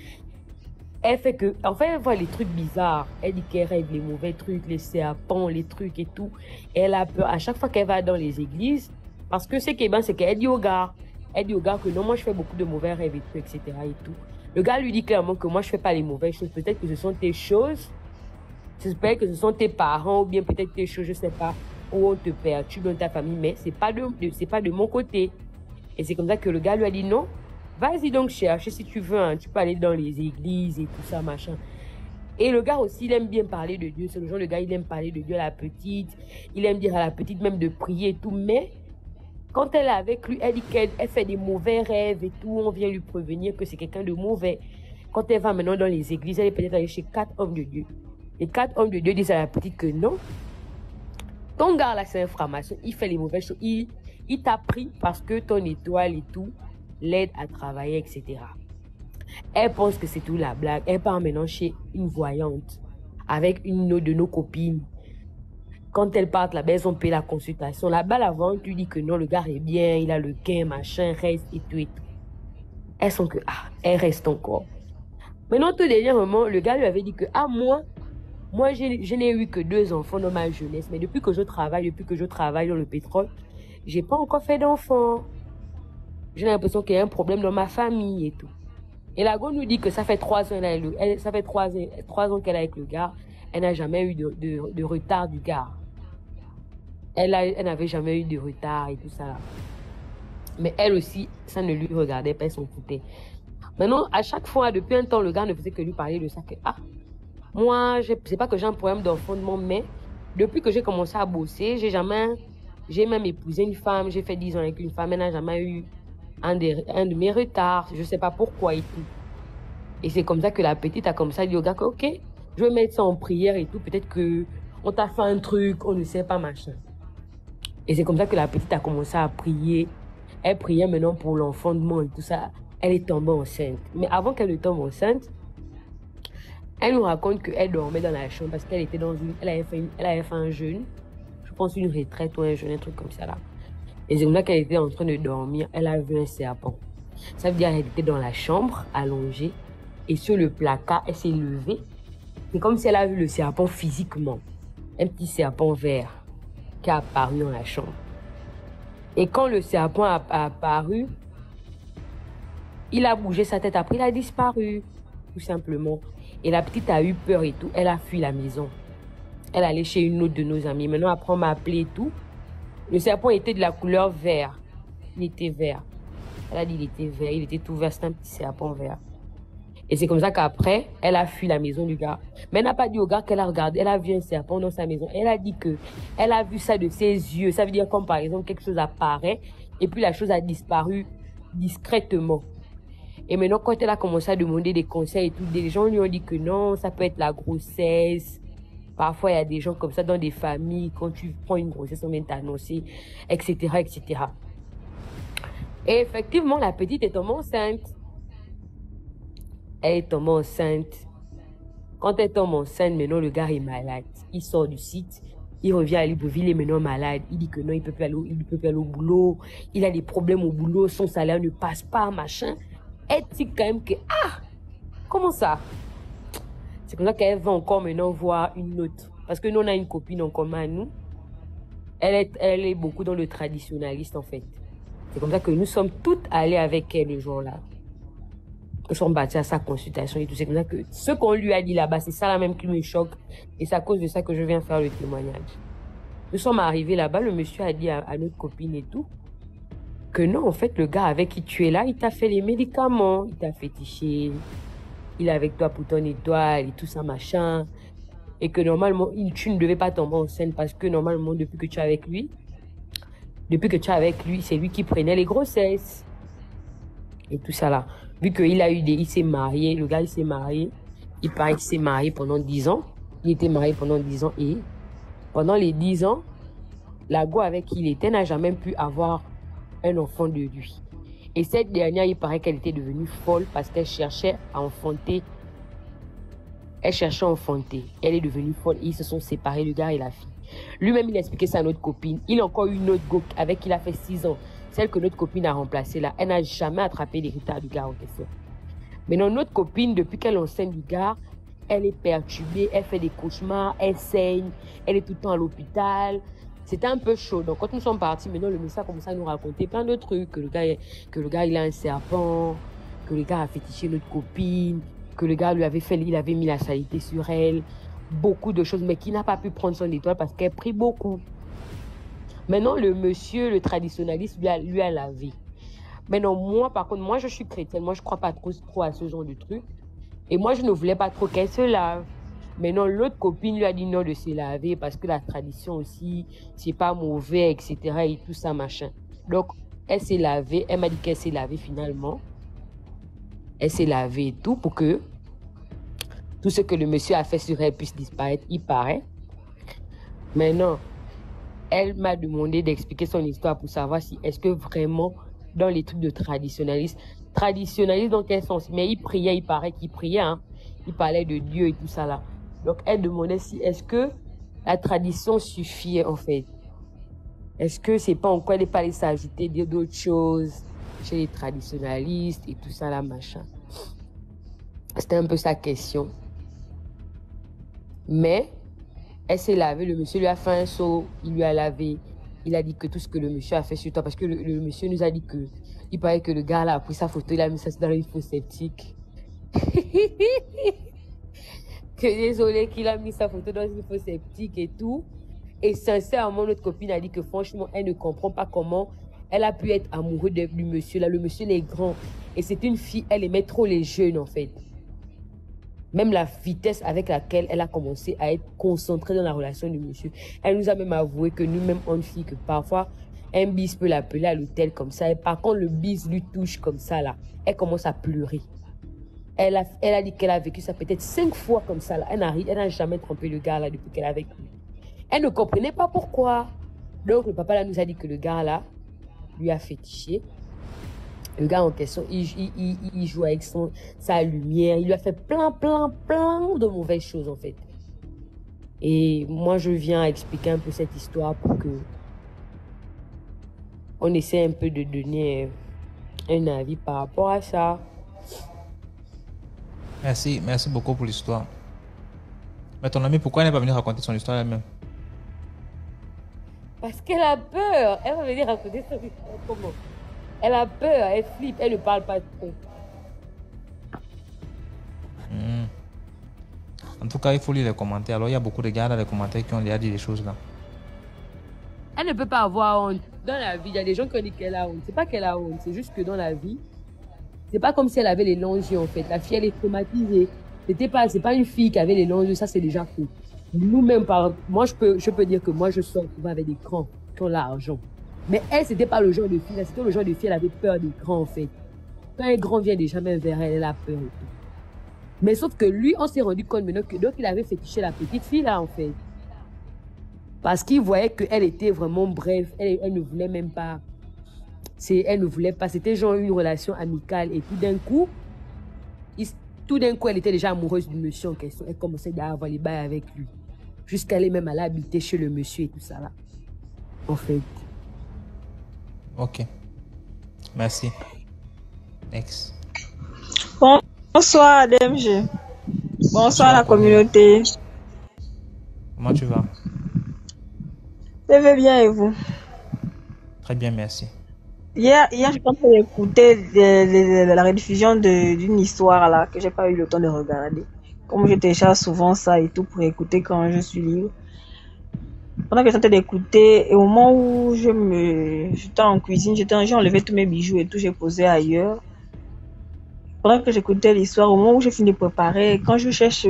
Elle fait que, en fait, elle voit les trucs bizarres. Elle dit qu'elle rêve les mauvais trucs, les serpents, les trucs et tout. Et elle a peur à chaque fois qu'elle va dans les églises. Parce que ce qui est bien, c'est qu'elle dit au gars. Elle dit au gars que non, moi je fais beaucoup de mauvais rêves et tout, etc. et tout. Le gars lui dit clairement que moi je fais pas les mauvaises choses. Peut-être que ce sont tes choses. J'espère que ce sont tes parents ou bien peut-être tes choses, je sais pas, où on te perturbe dans ta famille. Mais c'est pas de mon côté. Et c'est comme ça que le gars lui a dit non. Vas-y donc chercher si tu veux, hein. Tu peux aller dans les églises et tout ça, machin. Et le gars aussi, il aime bien parler de Dieu. C'est le genre de gars, il aime parler de Dieu à la petite. Il aime dire à la petite même de prier et tout. Mais quand elle est avec lui, elle dit qu'elle fait des mauvais rêves et tout. On vient lui prévenir que c'est quelqu'un de mauvais. Quand elle va maintenant dans les églises, elle est peut-être allée chez 4 hommes de Dieu. Les 4 hommes de Dieu disent à la petite que non. Ton gars là, c'est un franc-maçon. Il fait les mauvaises choses. Il t'a pris parce que ton étoile et tout l'aide à travailler, etc. Elle pense que c'est tout la blague. Elle part maintenant chez une voyante avec une autre de nos copines. Quand elles partent là-bas, elles ont payé la consultation. Là-bas, la voyante lui dit que non, le gars est bien, il a le gain, machin, reste et tout et tout. Elles sont que, elle reste encore. Maintenant, tout dernièrement, le gars lui avait dit que, moi, je n'ai eu que 2 enfants dans ma jeunesse. Mais depuis que je travaille dans le pétrole, j'ai pas encore fait d'enfants. J'ai l'impression qu'il y a un problème dans ma famille et tout. Et la go nous dit que ça fait 3 ans, ça fait 3 ans qu'elle est avec le gars. Elle n'a jamais eu de retard du gars. Elle n'avait jamais eu de retard et tout ça. Mais elle aussi, ça ne lui regardait pas, elle s'en foutait. Maintenant, à chaque fois, depuis un temps, le gars ne faisait que lui parler de ça. Que, moi, c'est pas que j'ai un problème d'enfant, mais depuis que j'ai commencé à bosser, j'ai jamais J'ai même épousé une femme, j'ai fait 10 ans avec une femme, elle n'a jamais eu un de mes retards, je ne sais pas pourquoi et tout. Et c'est comme ça que la petite a comme ça dit au gars que, ok, je vais mettre ça en prière et tout, peut-être que on t'a fait un truc, on ne sait pas, machin. Et c'est comme ça que la petite a commencé à prier. Elle priait maintenant pour l'enfantement et tout ça. Elle est tombée enceinte. Mais avant qu'elle ne tombe enceinte, elle nous raconte qu'elle dormait dans la chambre parce qu'elle était dans elle avait fait un jeûne. Je pense une retraite ou un jeûne, un truc comme ça là. Et c'est comme ça qu'elle était en train de dormir. Elle a vu un serpent. Ça veut dire qu'elle était dans la chambre, allongée. Et sur le placard, elle s'est levée. C'est comme si elle a vu le serpent physiquement. Un petit serpent vert qui a apparu dans la chambre. Et quand le serpent a apparu, il a bougé sa tête. Après, il a disparu. Tout simplement. Et la petite a eu peur et tout. Elle a fui la maison. Elle est allée chez une autre de nos amies. Maintenant, après, on m'a appelé et tout. Le serpent était de la couleur vert. Il était vert. Elle a dit qu'il était vert. Il était tout vert. C'était un petit serpent vert. Et c'est comme ça qu'après, elle a fui la maison du gars. Mais elle n'a pas dit au gars qu'elle a regardé. Elle a vu un serpent dans sa maison. Elle a dit que elle a vu ça de ses yeux. Ça veut dire comme par exemple quelque chose apparaît et puis la chose a disparu discrètement. Et maintenant, quand elle a commencé à demander des conseils et tout, des gens lui ont dit que non, ça peut être la grossesse. Parfois, il y a des gens comme ça dans des familles. Quand tu prends une grossesse, on vient t'annoncer, etc., etc. Et effectivement, la petite est tombée enceinte. Elle est tombée enceinte. Quand elle tombe enceinte, maintenant, le gars est malade. Il sort du site. Il revient à Libreville, il est maintenant malade. Il dit que non, il peut plus aller au boulot. Il a des problèmes au boulot. Son salaire ne passe pas, machin. Elle dit quand même que, comment ça? C'est comme ça qu'elle va encore maintenant voir une autre. Parce que nous, on a une copine en commun, nous. Elle est beaucoup dans le traditionnaliste, en fait. C'est comme ça que nous sommes toutes allées avec elle le jour-là. Nous sommes partis à sa consultation et tout. C'est comme ça que ce qu'on lui a dit là-bas, c'est ça la même qui me choque. Et c'est à cause de ça que je viens faire le témoignage. Nous sommes arrivés là-bas, le monsieur a dit à notre copine et tout, que non, en fait, le gars avec qui tu es là, il t'a fait les médicaments, il t'a fétiché, il est avec toi pour ton étoile et tout ça, machin. Et que normalement, tu ne devais pas tomber enceinte parce que normalement, depuis que tu es avec lui, c'est lui qui prenait les grossesses. Et tout ça là. Vu qu'il a eu il s'est marié, le gars il s'est marié. Il paraît qu'il s'est marié pendant 10 ans. Il était marié pendant 10 ans et pendant les 10 ans, la go avec qui il était n'a jamais pu avoir un enfant de lui. Et cette dernière, il paraît qu'elle était devenue folle parce qu'elle cherchait à enfanter. Elle cherchait à enfanter. Elle est devenue folle et ils se sont séparés, le gars et la fille. Lui-même, il a expliqué ça à notre copine. Il a encore eu une autre go avec qui il a fait 6 ans. Celle que notre copine a remplacée là, elle n'a jamais attrapé l'héritage du gars en question. Maintenant, notre copine, depuis qu'elle est enceinte du gars, elle est perturbée, elle fait des cauchemars, elle saigne, elle est tout le temps à l'hôpital. C'était un peu chaud. Donc, quand nous sommes partis, maintenant, le médecin a commencé à nous raconter plein de trucs. Que le gars, il a un serpent, que le gars a fétiché notre copine, que le gars il avait mis la saleté sur elle. Beaucoup de choses, mais qui n'a pas pu prendre son étoile parce qu'elle prie beaucoup. Maintenant, le monsieur, le traditionnaliste, lui a lavé. Maintenant, moi, par contre, moi, je suis chrétienne. Moi, je crois pas trop à ce genre de truc. Et moi, je ne voulais pas trop qu'elle se lave. Maintenant, l'autre copine lui a dit non de se laver parce que la tradition aussi, c'est pas mauvais, etc. et tout ça, machin. Donc, elle s'est lavée. Elle m'a dit qu'elle s'est lavée finalement. Elle s'est lavée et tout pour que tout ce que le monsieur a fait sur elle puisse disparaître, il paraît. Maintenant, elle m'a demandé d'expliquer son histoire pour savoir si est-ce que vraiment dans les trucs de traditionnalisme dans quel sens? Mais il priait, il paraît qu'il priait, hein. Il parlait de Dieu et tout ça là. Donc elle demandait si est-ce que la tradition suffit en fait. Est-ce que c'est pas encore, elle n'est pas allée s'ajouter d'autres choses chez les traditionnalistes et tout ça là, machin. C'était un peu sa question. Mais elle s'est lavée, le monsieur lui a fait un seau, il lui a lavé. Il a dit que tout ce que le monsieur a fait sur toi, parce que le monsieur nous a dit que il paraît que le gars là a pris sa photo, il a mis ça dans une fosse septique. Que désolé qu'il a mis sa photo dans une fosse septique et tout. Et sincèrement, notre copine a dit que franchement, elle ne comprend pas comment elle a pu être amoureuse du monsieur là. Le monsieur il est grand et c'est une fille, elle aimait trop les jeunes en fait. Même la vitesse avec laquelle elle a commencé à être concentrée dans la relation du monsieur. Elle nous a même avoué que nous-mêmes, on dit que parfois, un bis peut l'appeler à l'hôtel comme ça. Et par contre, le bis lui touche comme ça, là. Elle commence à pleurer. Elle a dit qu'elle a vécu ça peut-être 5 fois comme ça, là. Elle n'a jamais trompé le gars, là, depuis qu'elle est avec lui. Elle ne comprenait pas pourquoi. Donc, le papa, là, nous a dit que le gars, là, lui a fétiché. Le gars en question, il joue avec sa lumière. Il lui a fait plein de mauvaises choses, en fait. Et moi, je viens expliquer un peu cette histoire pour que on essaie un peu de donner un avis par rapport à ça. Merci beaucoup pour l'histoire. Mais ton amie, pourquoi elle n'est pas venue raconter son histoire elle-même? Parce qu'elle a peur. Elle va venir raconter son histoire comment? Elle a peur, elle flippe, elle ne parle pas trop. En tout cas, il faut lire les commentaires. Alors, il y a beaucoup de gars dans les commentaires qui ont déjà dit des choses là. Elle ne peut pas avoir honte. Dans la vie, il y a des gens qui ont dit qu'elle a honte. C'est pas qu'elle a honte, c'est juste que dans la vie, c'est pas comme si elle avait les longs yeux en fait. La fille, elle est traumatisée. C'est pas une fille qui avait les longs yeux, ça c'est déjà fou. Nous-mêmes, moi je peux dire que moi je sors souvent avec des grands qui ont l'argent. Mais elle, c'était pas le genre de fille, c'était le genre de fille, elle avait peur des grands en fait. Quand un grand vient déjà même vers elle, elle a peur et tout. Mais sauf que lui, on s'est rendu compte maintenant que donc il avait fétiché la petite fille là en fait. Parce qu'il voyait qu'elle était vraiment bref, elle ne voulait même pas. Elle ne voulait pas, c'était genre une relation amicale et tout d'un coup, elle était déjà amoureuse du monsieur en question. Elle commençait à avoir les bails avec lui. Jusqu'à aller même aller habiter chez le monsieur et tout ça là. En fait. Ok. Merci. Next. Bonsoir DMG. Bonsoir la communauté. Comment tu vas? Je vais bien et vous? Très bien, merci. Hier je pensais écouter la rediffusion d'une histoire là que j'ai pas eu le temps de regarder. Comme je télécharge souvent ça et tout pour écouter quand je suis libre. Pendant que j'étais d'écouter, et au moment où j'étais en cuisine, j'ai enlevé tous mes bijoux et tout, j'ai posé ailleurs. Pendant que j'écoutais l'histoire, au moment où j'ai fini de préparer, quand je cherche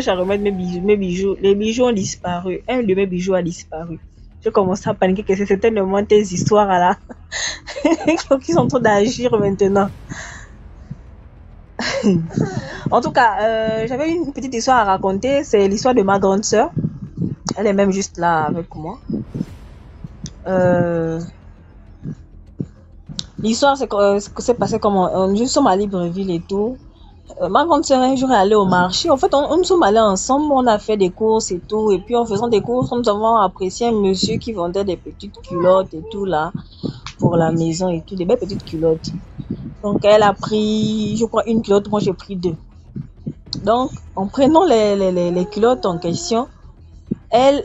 à remettre mes bijoux, les bijoux ont disparu. Un de mes bijoux a disparu. J'ai commencé à paniquer que c'était tellement tes histoires là qui sont en train d'agir maintenant. En tout cas, j'avais une petite histoire à raconter. C'est l'histoire de ma grande sœur. Elle est même juste là avec moi. L'histoire, c'est que c'est passé comme nous sommes à Libreville et tout. Ma grande sœur, un jour, est allée au marché. En fait, nous sommes allés ensemble, on a fait des courses et tout. Et puis, en faisant des courses, nous avons apprécié un monsieur qui vendait des petites culottes et tout là, pour la maison et tout, des belles petites culottes. Donc, elle a pris, je crois, une culotte, moi j'ai pris 2. Donc, en prenant les culottes en question, elle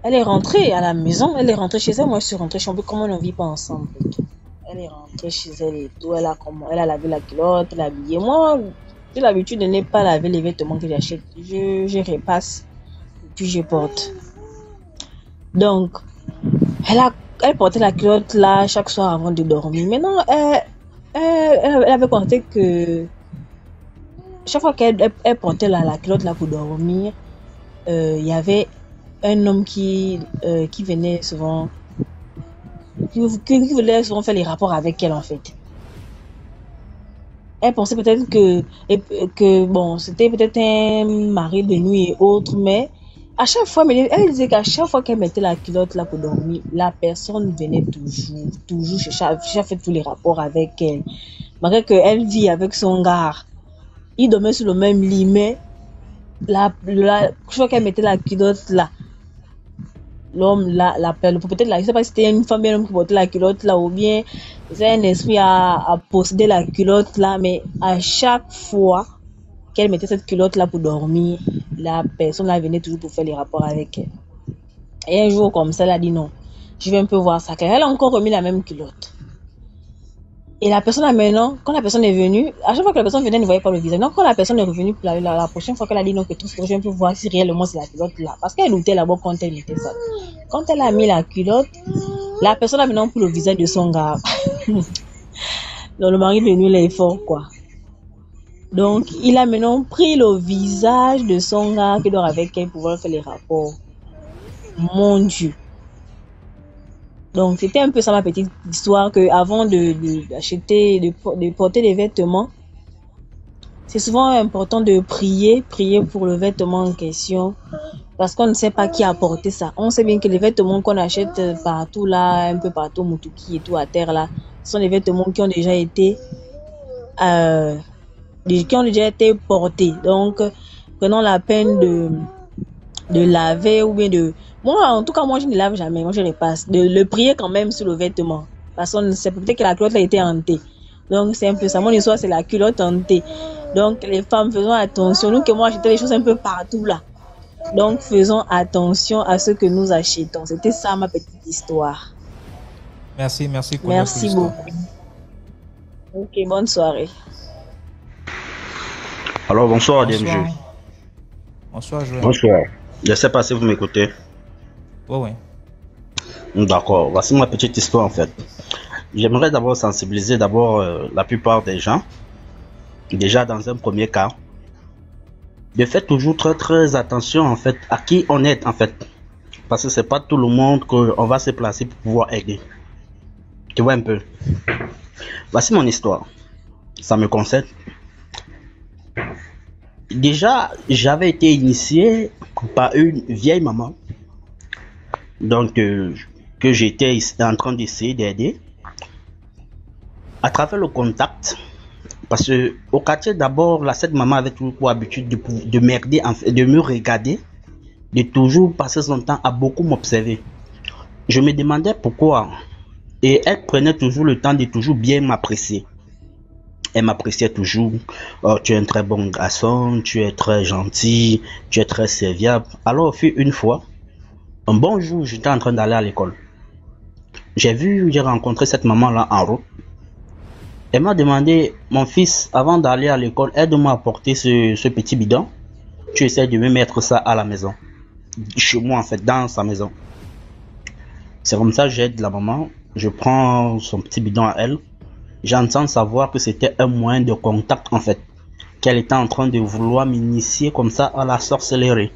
est rentrée à la maison, elle est rentrée chez elle, moi je suis rentrée chez elle, comment on ne vit pas ensemble et tout. Elle est rentrée chez elle et tout, elle a lavé la culotte, elle a habillé. Moi, j'ai l'habitude de ne pas laver les vêtements que j'achète, je repasse, puis je porte. Donc, elle portait la culotte là chaque soir avant de dormir. Maintenant, elle avait compté que chaque fois qu'elle portait la culotte là pour dormir, il y avait un homme qui venait souvent, qui voulait souvent faire les rapports avec elle en fait. Elle pensait peut-être que bon, c'était peut-être un mari de nuit et autres, mais à chaque fois, elle disait qu'à chaque fois qu'elle mettait la culotte là pour dormir, la personne venait toujours chercher à faire tous les rapports avec elle. Malgré qu'elle vit avec son gars, il dormait sur le même lit, mais chaque fois qu'elle mettait la culotte là, l'homme là, peut-être là, je sais pas si c'était une femme bien l'homme qui portait la culotte là, ou bien c'est un esprit à posséder la culotte là, mais à chaque fois qu'elle mettait cette culotte là pour dormir, la personne là venait toujours pour faire les rapports avec elle. Et un jour comme ça, elle a dit non, je vais un peu voir ça. Elle a encore remis la même culotte. Et la personne là maintenant, quand la personne est venue, à chaque fois que la personne venait, elle ne voyait pas le visage. Donc quand la personne est revenue, la prochaine fois qu'elle a dit non, que tout ce que je vais un peu voir si réellement c'est la culotte là. Parce qu'elle doutait là-bas quand elle mettait ça. Quand elle a mis la culotte, la personne a maintenant pris le visage de son gars. Donc le mari de nuit là est fort quoi. Donc, il a maintenant pris le visage de son gars qui dort avec elle pour pouvoir faire les rapports. Mon Dieu. Donc, c'était un peu ça ma petite histoire, que avant d'acheter, de porter des vêtements, c'est souvent important de prier pour le vêtement en question, parce qu'on ne sait pas qui a porté ça. On sait bien que les vêtements qu'on achète partout là, un peu partout, Mutuki et tout à terre là, ce sont des vêtements qui ont déjà été portés. Donc, prenons la peine de laver ou bien de... Moi, en tout cas, moi, je ne lave jamais. Moi, je repasse. De le prier quand même sur le vêtement. Parce qu'on ne sait peut-être que la culotte a été hantée. Donc, c'est un peu ça. Mon histoire, c'est la culotte hantée. Donc, les femmes, faisons attention. Nous, que moi, j'achetais des choses un peu partout là. Donc, faisons attention à ce que nous achetons. C'était ça, ma petite histoire. Merci Konya, Merci pour l'histoire. beaucoup. Ok, bonne soirée. Alors, bonsoir, Bonsoir. DMG. Bonsoir, Joël. Bonsoir. Je ne sais pas si vous m'écoutez. Ouais. D'accord, voici ma petite histoire en fait. J'aimerais d'abord sensibiliser la plupart des gens. Déjà dans un premier cas, de faire toujours très très attention en fait à qui on est en fait. Parce que c'est pas tout le monde qu'on va se placer pour pouvoir aider. Tu vois un peu. Voici mon histoire. Ça me concerne. Déjà, j'avais été initié par une vieille maman. Donc, que j'étais en train d'essayer d'aider. À travers le contact. Parce que au quartier d'abord, cette maman avait toujours pour habitude de m'aider, de me regarder, de toujours passer son temps à beaucoup m'observer. Je me demandais pourquoi. Et elle prenait toujours le temps de toujours bien m'apprécier. Elle m'appréciait toujours. Oh, tu es un très bon garçon, tu es très gentil, tu es très serviable. Alors, au fil une fois, un bon jour, j'étais en train d'aller à l'école. J'ai rencontré cette maman-là en route. Elle m'a demandé, mon fils, avant d'aller à l'école, aide-moi à porter ce petit bidon. Tu essaies de me mettre ça à la maison. Chez moi, en fait, dans sa maison. C'est comme ça que j'aide la maman. Je prends son petit bidon à elle. J'entends savoir que c'était un moyen de contact, en fait. Qu'elle était en train de vouloir m'initier comme ça à la sorcellerie.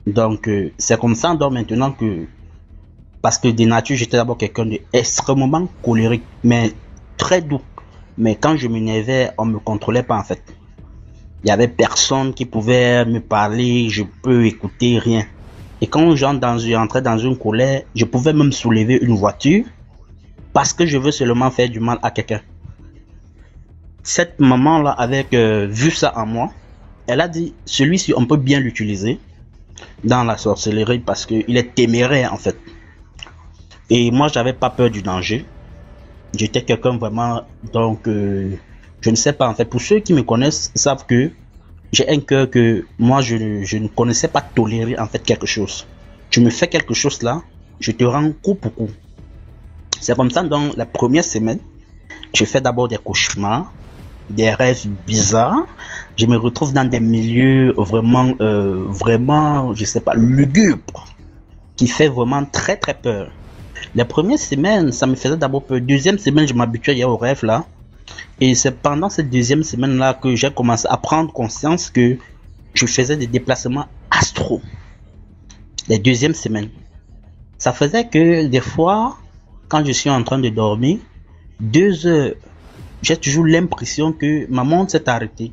Donc, c'est comme ça, donc maintenant que... Parce que de nature, j'étais d'abord quelqu'un d'extrêmement colérique, mais très doux. Mais quand je m'énervais, on me contrôlait pas en fait. Il y avait personne qui pouvait me parler, je peux écouter rien. Et quand j'entrais dans une colère, je pouvais même soulever une voiture parce que je veux seulement faire du mal à quelqu'un. Cette maman-là, avec vu ça en moi, elle a dit, celui-ci, on peut bien l'utiliser dans la sorcellerie parce qu'il est téméraire en fait. Et moi, j'avais pas peur du danger. J'étais quelqu'un vraiment, donc je ne sais pas en fait. Pour ceux qui me connaissent savent que j'ai un cœur que moi je ne connaissais pas tolérer en fait quelque chose. Tu me fais quelque chose là, je te rends coup pour coup. C'est comme ça dans la première semaine, je fais d'abord des cauchemars, des rêves bizarres. Je me retrouve dans des milieux vraiment, je sais pas, lugubres, qui fait vraiment très très peur. La première semaine, ça me faisait d'abord peur. Deuxième semaine, je m'habituais au rêve là. Et c'est pendant cette deuxième semaine là que j'ai commencé à prendre conscience que je faisais des déplacements astraux. La deuxième semaine. Ça faisait que des fois, quand je suis en train de dormir, 2 heures, j'ai toujours l'impression que ma montre s'est arrêtée.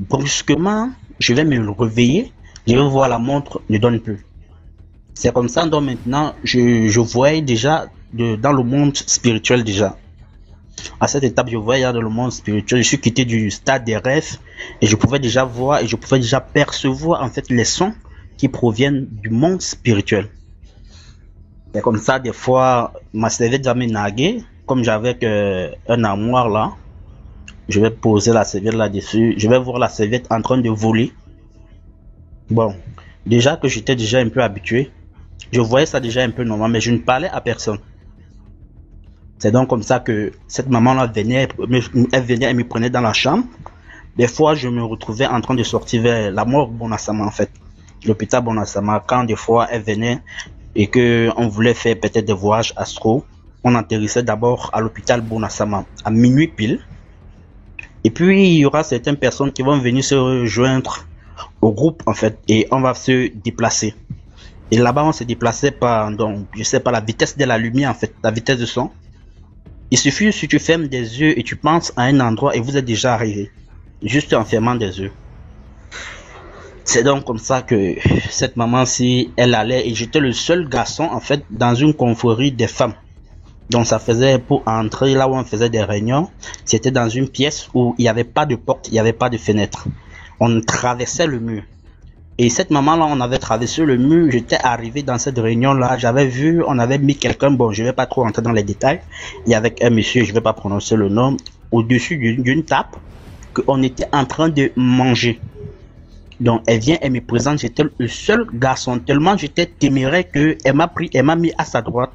Brusquement, je vais me réveiller, je vais voir la montre ne donne plus. C'est comme ça, donc maintenant, je voyais déjà dans le monde spirituel déjà. À cette étape, je voyais dans le monde spirituel. Je suis quitté du stade des rêves et je pouvais déjà voir et je pouvais déjà percevoir en fait les sons qui proviennent du monde spirituel. C'est comme ça, des fois, ma serviette va me naguer. Comme j'avais un armoire là, je vais poser la serviette là-dessus. Je vais voir la serviette en train de voler. Bon, déjà que j'étais déjà un peu habitué, je voyais ça déjà un peu normal, mais je ne parlais à personne. C'est donc comme ça que cette maman-là venait, elle me prenait dans la chambre. Des fois, je me retrouvais en train de sortir vers la morgue Bonassama en fait. L'hôpital Bonassama, quand des fois elle venait et qu'on voulait faire peut-être des voyages astro, on atterrissait d'abord à l'hôpital Bonassama à minuit pile. Et puis, il y aura certaines personnes qui vont venir se rejoindre au groupe, en fait, et on va se déplacer. Et là-bas, on se déplaçait par, donc, je sais pas, la vitesse de la lumière, en fait, la vitesse de son. Il suffit si tu fermes des yeux et tu penses à un endroit et vous êtes déjà arrivé. Juste en fermant des yeux. C'est donc comme ça que cette maman-ci, elle allait, et j'étais le seul garçon, en fait, dans une confrérie des femmes. Donc ça faisait, pour entrer là où on faisait des réunions, c'était dans une pièce où il n'y avait pas de porte, il n'y avait pas de fenêtre. On traversait le mur. Et cette maman-là, on avait traversé le mur, j'étais arrivé dans cette réunion-là, j'avais vu, on avait mis quelqu'un, bon, je vais pas trop entrer dans les détails, il y avait un monsieur, je vais pas prononcer le nom, au-dessus d'une table, qu'on était en train de manger. Donc, elle vient, elle me présente, j'étais le seul garçon, tellement j'étais téméraire que elle m'a mis à sa droite.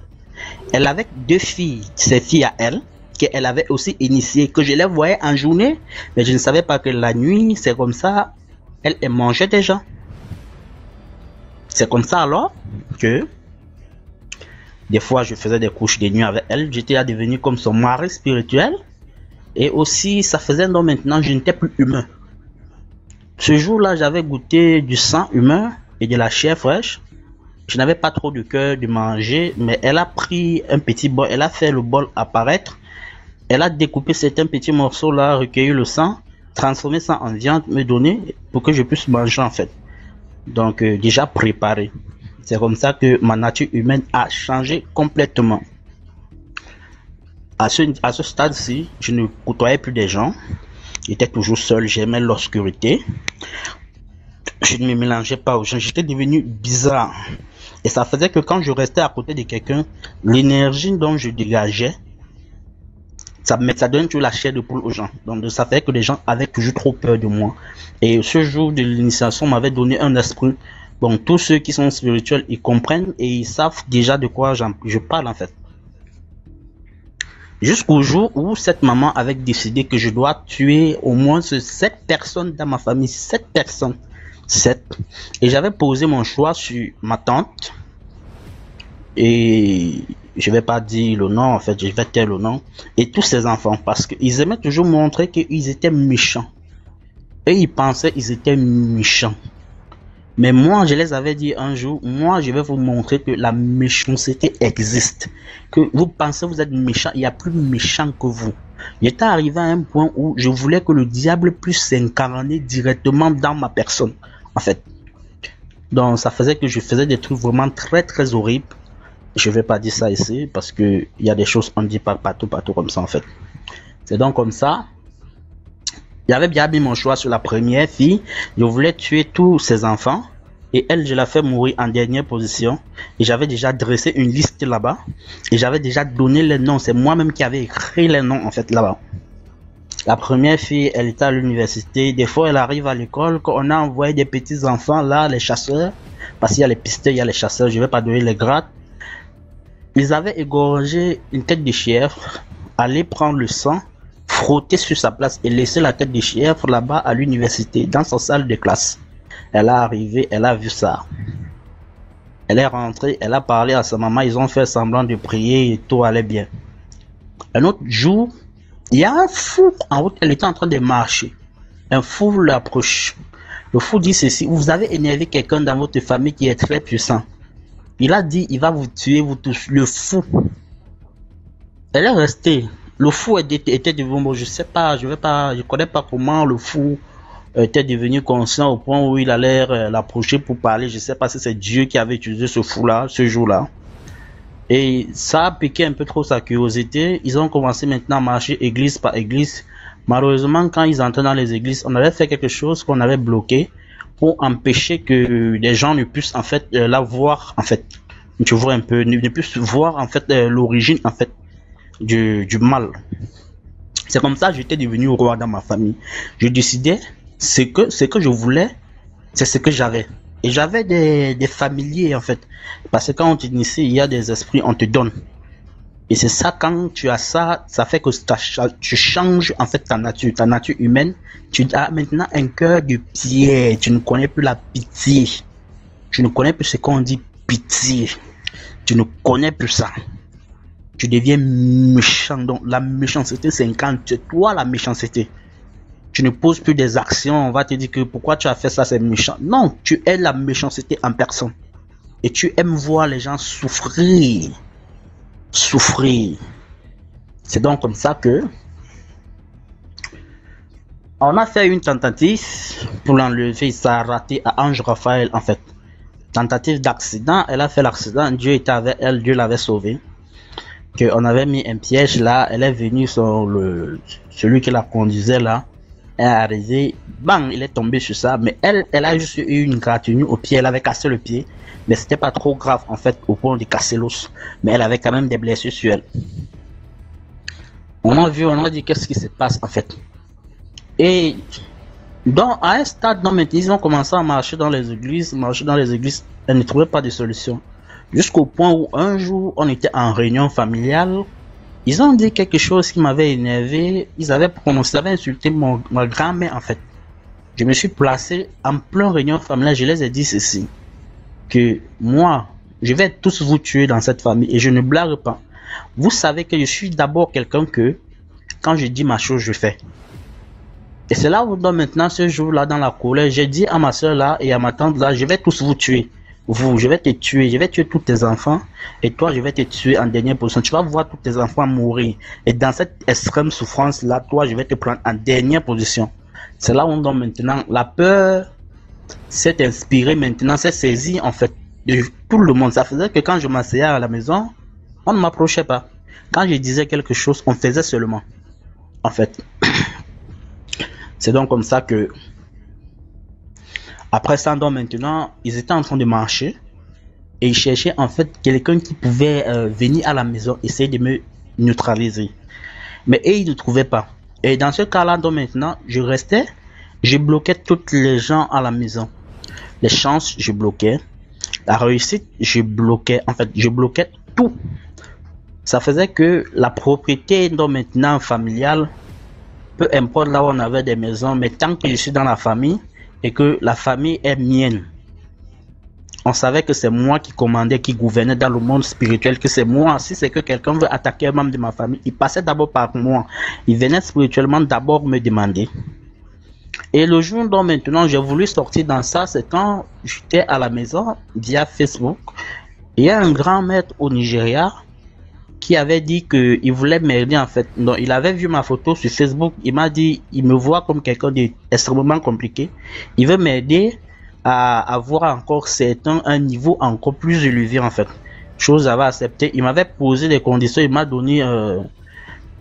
Elle avait deux filles, ses filles à elle, qu'elle avait aussi initiées, que je les voyais en journée, mais je ne savais pas que la nuit, c'est comme ça, elle mangeait déjà. C'est comme ça alors que des fois je faisais des couches de nuit avec elle, j'étais devenu comme son mari spirituel, et aussi ça faisait donc maintenant je n'étais plus humain. Ce jour-là, j'avais goûté du sang humain et de la chair fraîche. Je n'avais pas trop de cœur de manger, mais elle a pris un petit bol, elle a fait le bol apparaître. Elle a découpé certains petits morceaux là, recueilli le sang, transformé ça en viande, me donner pour que je puisse manger en fait. Donc déjà préparé. C'est comme ça que ma nature humaine a changé complètement. À ce stade-ci, je ne côtoyais plus des gens. J'étais toujours seul, j'aimais l'obscurité. Je ne me mélangeais pas aux gens, j'étais devenu bizarre. Et ça faisait que quand je restais à côté de quelqu'un, l'énergie dont je dégageais, ça donne toujours la chair de poule aux gens. Donc ça fait que les gens avaient toujours trop peur de moi. Et ce jour de l'initiation m'avait donné un esprit. Bon, tous ceux qui sont spirituels, ils comprennent et ils savent déjà de quoi je parle en fait. Jusqu'au jour où cette maman avait décidé que je dois tuer au moins 7 personnes dans ma famille. 7 personnes. 7. Et j'avais posé mon choix sur ma tante. Et je vais pas dire le nom, en fait, je vais taire le nom. Et tous ses enfants, parce qu'ils aimaient toujours montrer qu'ils étaient méchants. Et ils pensaient qu'ils étaient méchants. Mais moi, je les avais dit un jour, moi, je vais vous montrer que la méchanceté existe. Que vous pensez que vous êtes méchant, il y a plus méchant que vous. J'étais arrivé à un point où je voulais que le diable puisse s'incarner directement dans ma personne, en fait. Donc, ça faisait que je faisais des trucs vraiment très, très horribles. Je vais pas dire ça ici, parce que il y a des choses qu'on ne dit pas partout comme ça, en fait. C'est donc comme ça. J'avais bien mis mon choix sur la première fille. Je voulais tuer tous ses enfants. Et elle, je l'ai fait mourir en dernière position. Et j'avais déjà dressé une liste là-bas. Et j'avais déjà donné les noms. C'est moi-même qui avais écrit les noms, en fait, là-bas. La première fille, elle était à l'université. Des fois, elle arrive à l'école. Quand on a envoyé des petits enfants, là, les chasseurs. Parce qu'il y a les pisteurs, il y a les chasseurs. Je vais pas donner les grades. Ils avaient égorgé une tête de chèvre. Aller prendre le sang. Frotter sur sa place et laisser la tête de chèvre là-bas à l'université, dans sa salle de classe. Elle est arrivée, elle a vu ça. Elle est rentrée, elle a parlé à sa maman, ils ont fait semblant de prier et tout allait bien. Un autre jour, il y a un fou en route, elle était en train de marcher. Un fou l'approche. Le fou dit ceci, vous avez énervé quelqu'un dans votre famille qui est très puissant. Il a dit, il va vous tuer, vous tous. Le fou. Elle est restée. Le fou était devenu, bon, je sais pas, je connais pas comment le fou était devenu conscient au point où il allait l'approcher pour parler. Je sais pas si c'est Dieu qui avait utilisé ce fou-là, ce jour-là. Et ça a piqué un peu trop sa curiosité. Ils ont commencé maintenant à marcher église par église. Malheureusement, quand ils entraient dans les églises, on avait fait quelque chose qu'on avait bloqué pour empêcher que les gens ne puissent en fait la voir, en fait. Tu vois un peu, ne puissent voir en fait l'origine en fait du mal. C'est comme ça que j'étais devenu roi dans ma famille. Je décidais ce que je voulais, c'est ce que j'avais. Et j'avais des familiers en fait. Parce que quand on t'initie, il y a des esprits, on te donne. Et c'est ça, quand tu as ça, ça fait que tu changes en fait ta nature humaine. Tu as maintenant un cœur de pierre. Tu ne connais plus la pitié. Tu ne connais plus ce qu'on dit pitié. Tu ne connais plus ça. Tu deviens méchant. Donc la méchanceté, c'est quand tu es toi la méchanceté. Tu ne poses plus des actions, on va te dire que pourquoi tu as fait ça, c'est méchant. Non, tu es la méchanceté en personne. Et tu aimes voir les gens souffrir. Souffrir. C'est donc comme ça que on a fait une tentative pour l'enlever, ça a raté à Ange Raphaël en fait. Tentative d'accident, elle a fait l'accident, Dieu était avec elle, Dieu l'avait sauvée. On avait mis un piège là, elle est venue sur celui qui la conduisait là. Elle est arrivée, bang, il est tombé sur ça, mais elle a juste eu une gratinure au pied, elle avait cassé le pied, mais c'était pas trop grave en fait au point de casser l'os, mais elle avait quand même des blessures sur elle. On a dit qu'est-ce qui se passe en fait. Et donc à un stade, non, mais ils ont commencé à marcher dans les églises, elle ne trouvait pas de solution. Jusqu'au point où un jour, on était en réunion familiale, ils ont dit quelque chose qui m'avait énervé. Ils avaient insulté ma grand-mère en fait. Je me suis placé en plein réunion familiale, je les ai dit ceci, que moi, je vais tous vous tuer dans cette famille et je ne blague pas. Vous savez que je suis d'abord quelqu'un que, quand je dis ma chose, je fais. Et c'est là où maintenant, ce jour-là, dans la colère, j'ai dit à ma soeur là et à ma tante là, je vais tous vous tuer. Je vais te tuer, je vais tuer tous tes enfants et toi je vais te tuer en dernière position. Tu vas voir tous tes enfants mourir et dans cette extrême souffrance là, toi je vais te prendre en dernière position. C'est là où on maintenant la peur s'est inspirée maintenant, s'est saisie en fait de tout le monde. Ça faisait que quand je m'asseyais à la maison, on ne m'approchait pas. Quand je disais quelque chose, on faisait seulement. En fait, c'est donc comme ça que après ça, donc maintenant, ils étaient en train de marcher et ils cherchaient en fait quelqu'un qui pouvait venir à la maison, essayer de me neutraliser. Mais ils ne trouvaient pas. Et dans ce cas-là, donc maintenant, je bloquais toutes les gens à la maison. Les chances, je bloquais. La réussite, je bloquais. En fait, je bloquais tout. Ça faisait que la propriété, donc maintenant, familiale, peu importe là où on avait des maisons, mais tant que je suis dans la famille, et que la famille est mienne. On savait que c'est moi qui commandais, qui gouvernais dans le monde spirituel, que c'est moi. Si c'est que quelqu'un veut attaquer un membre de ma famille, il passait d'abord par moi. Il venait spirituellement d'abord me demander. Et le jour dont maintenant j'ai voulu sortir dans ça, c'est quand j'étais à la maison via Facebook. Il y a un grand maître au Nigeria qui avait dit qu'il voulait m'aider en fait. Donc, il avait vu ma photo sur Facebook, il m'a dit, il me voit comme quelqu'un d'extrêmement compliqué. Il veut m'aider à avoir encore un niveau encore plus élevé en fait. Chose avait accepté. Il m'avait posé des conditions, il m'a donné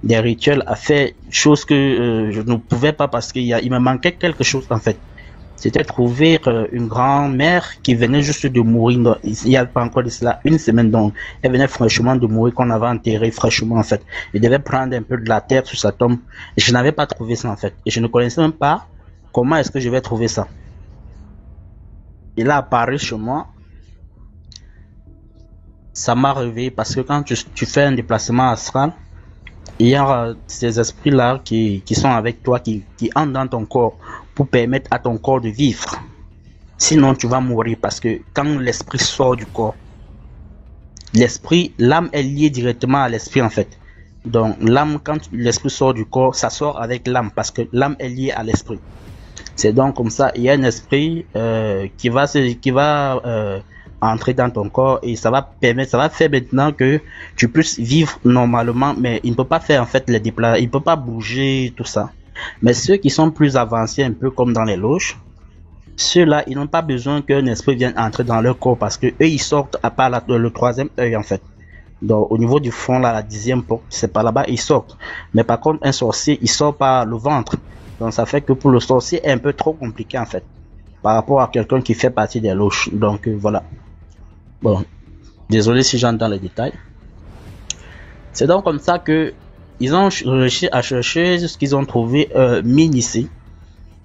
des rituels à faire, chose que je ne pouvais pas parce qu'il me manquait quelque chose en fait. C'était trouver une grand-mère qui venait juste de mourir. Il n'y a pas encore de cela une semaine, donc elle venait fraîchement de mourir, qu'on avait enterré fraîchement en fait. Il devait prendre un peu de la terre sur sa tombe. Et je n'avais pas trouvé ça en fait. Et je ne connaissais même pas comment est-ce que je vais trouver ça. Il a apparu chez moi. Ça m'a réveillé parce que quand tu fais un déplacement astral, il y a ces esprits-là qui sont avec toi, qui entrent dans ton corps pour permettre à ton corps de vivre. Sinon, tu vas mourir parce que quand l'esprit sort du corps, l'âme est liée directement à l'esprit en fait. Donc, l'âme, quand l'esprit sort du corps, ça sort avec l'âme parce que l'âme est liée à l'esprit. C'est donc comme ça, il y a un esprit qui va entrer dans ton corps et ça va faire maintenant que tu puisses vivre normalement, mais il ne peut pas faire en fait les déplacements, il ne peut pas bouger tout ça. Mais ceux qui sont plus avancés un peu comme dans les loges, ceux-là ils n'ont pas besoin qu'un esprit vienne entrer dans leur corps parce que eux ils sortent à part le troisième œil en fait. Donc au niveau du fond là, la 10e porte, c'est par là-bas ils sortent. Mais par contre un sorcier il sort par le ventre. Donc ça fait que pour le sorcier est un peu trop compliqué en fait par rapport à quelqu'un qui fait partie des loges. Donc voilà. Bon, désolé si j'entre dans les détails. C'est donc comme ça que ils ont réussi à chercher ce qu'ils ont trouvé mine ici,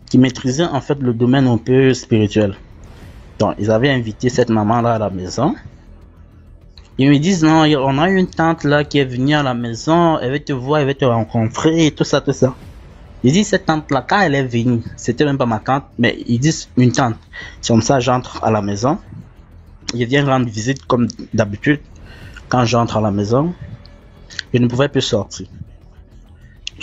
qui maîtrisait en fait le domaine un peu spirituel. Donc ils avaient invité cette maman là à la maison. Ils me disent non, on a une tante là qui est venue à la maison, elle veut te voir, elle veut te rencontrer, et tout ça, tout ça. Ils disent cette tante là, quand elle est venue, c'était même pas ma tante, mais ils disent une tante. C'est comme ça j'entre à la maison. Je viens rendre visite comme d'habitude. Quand j'entre à la maison, je ne pouvais plus sortir.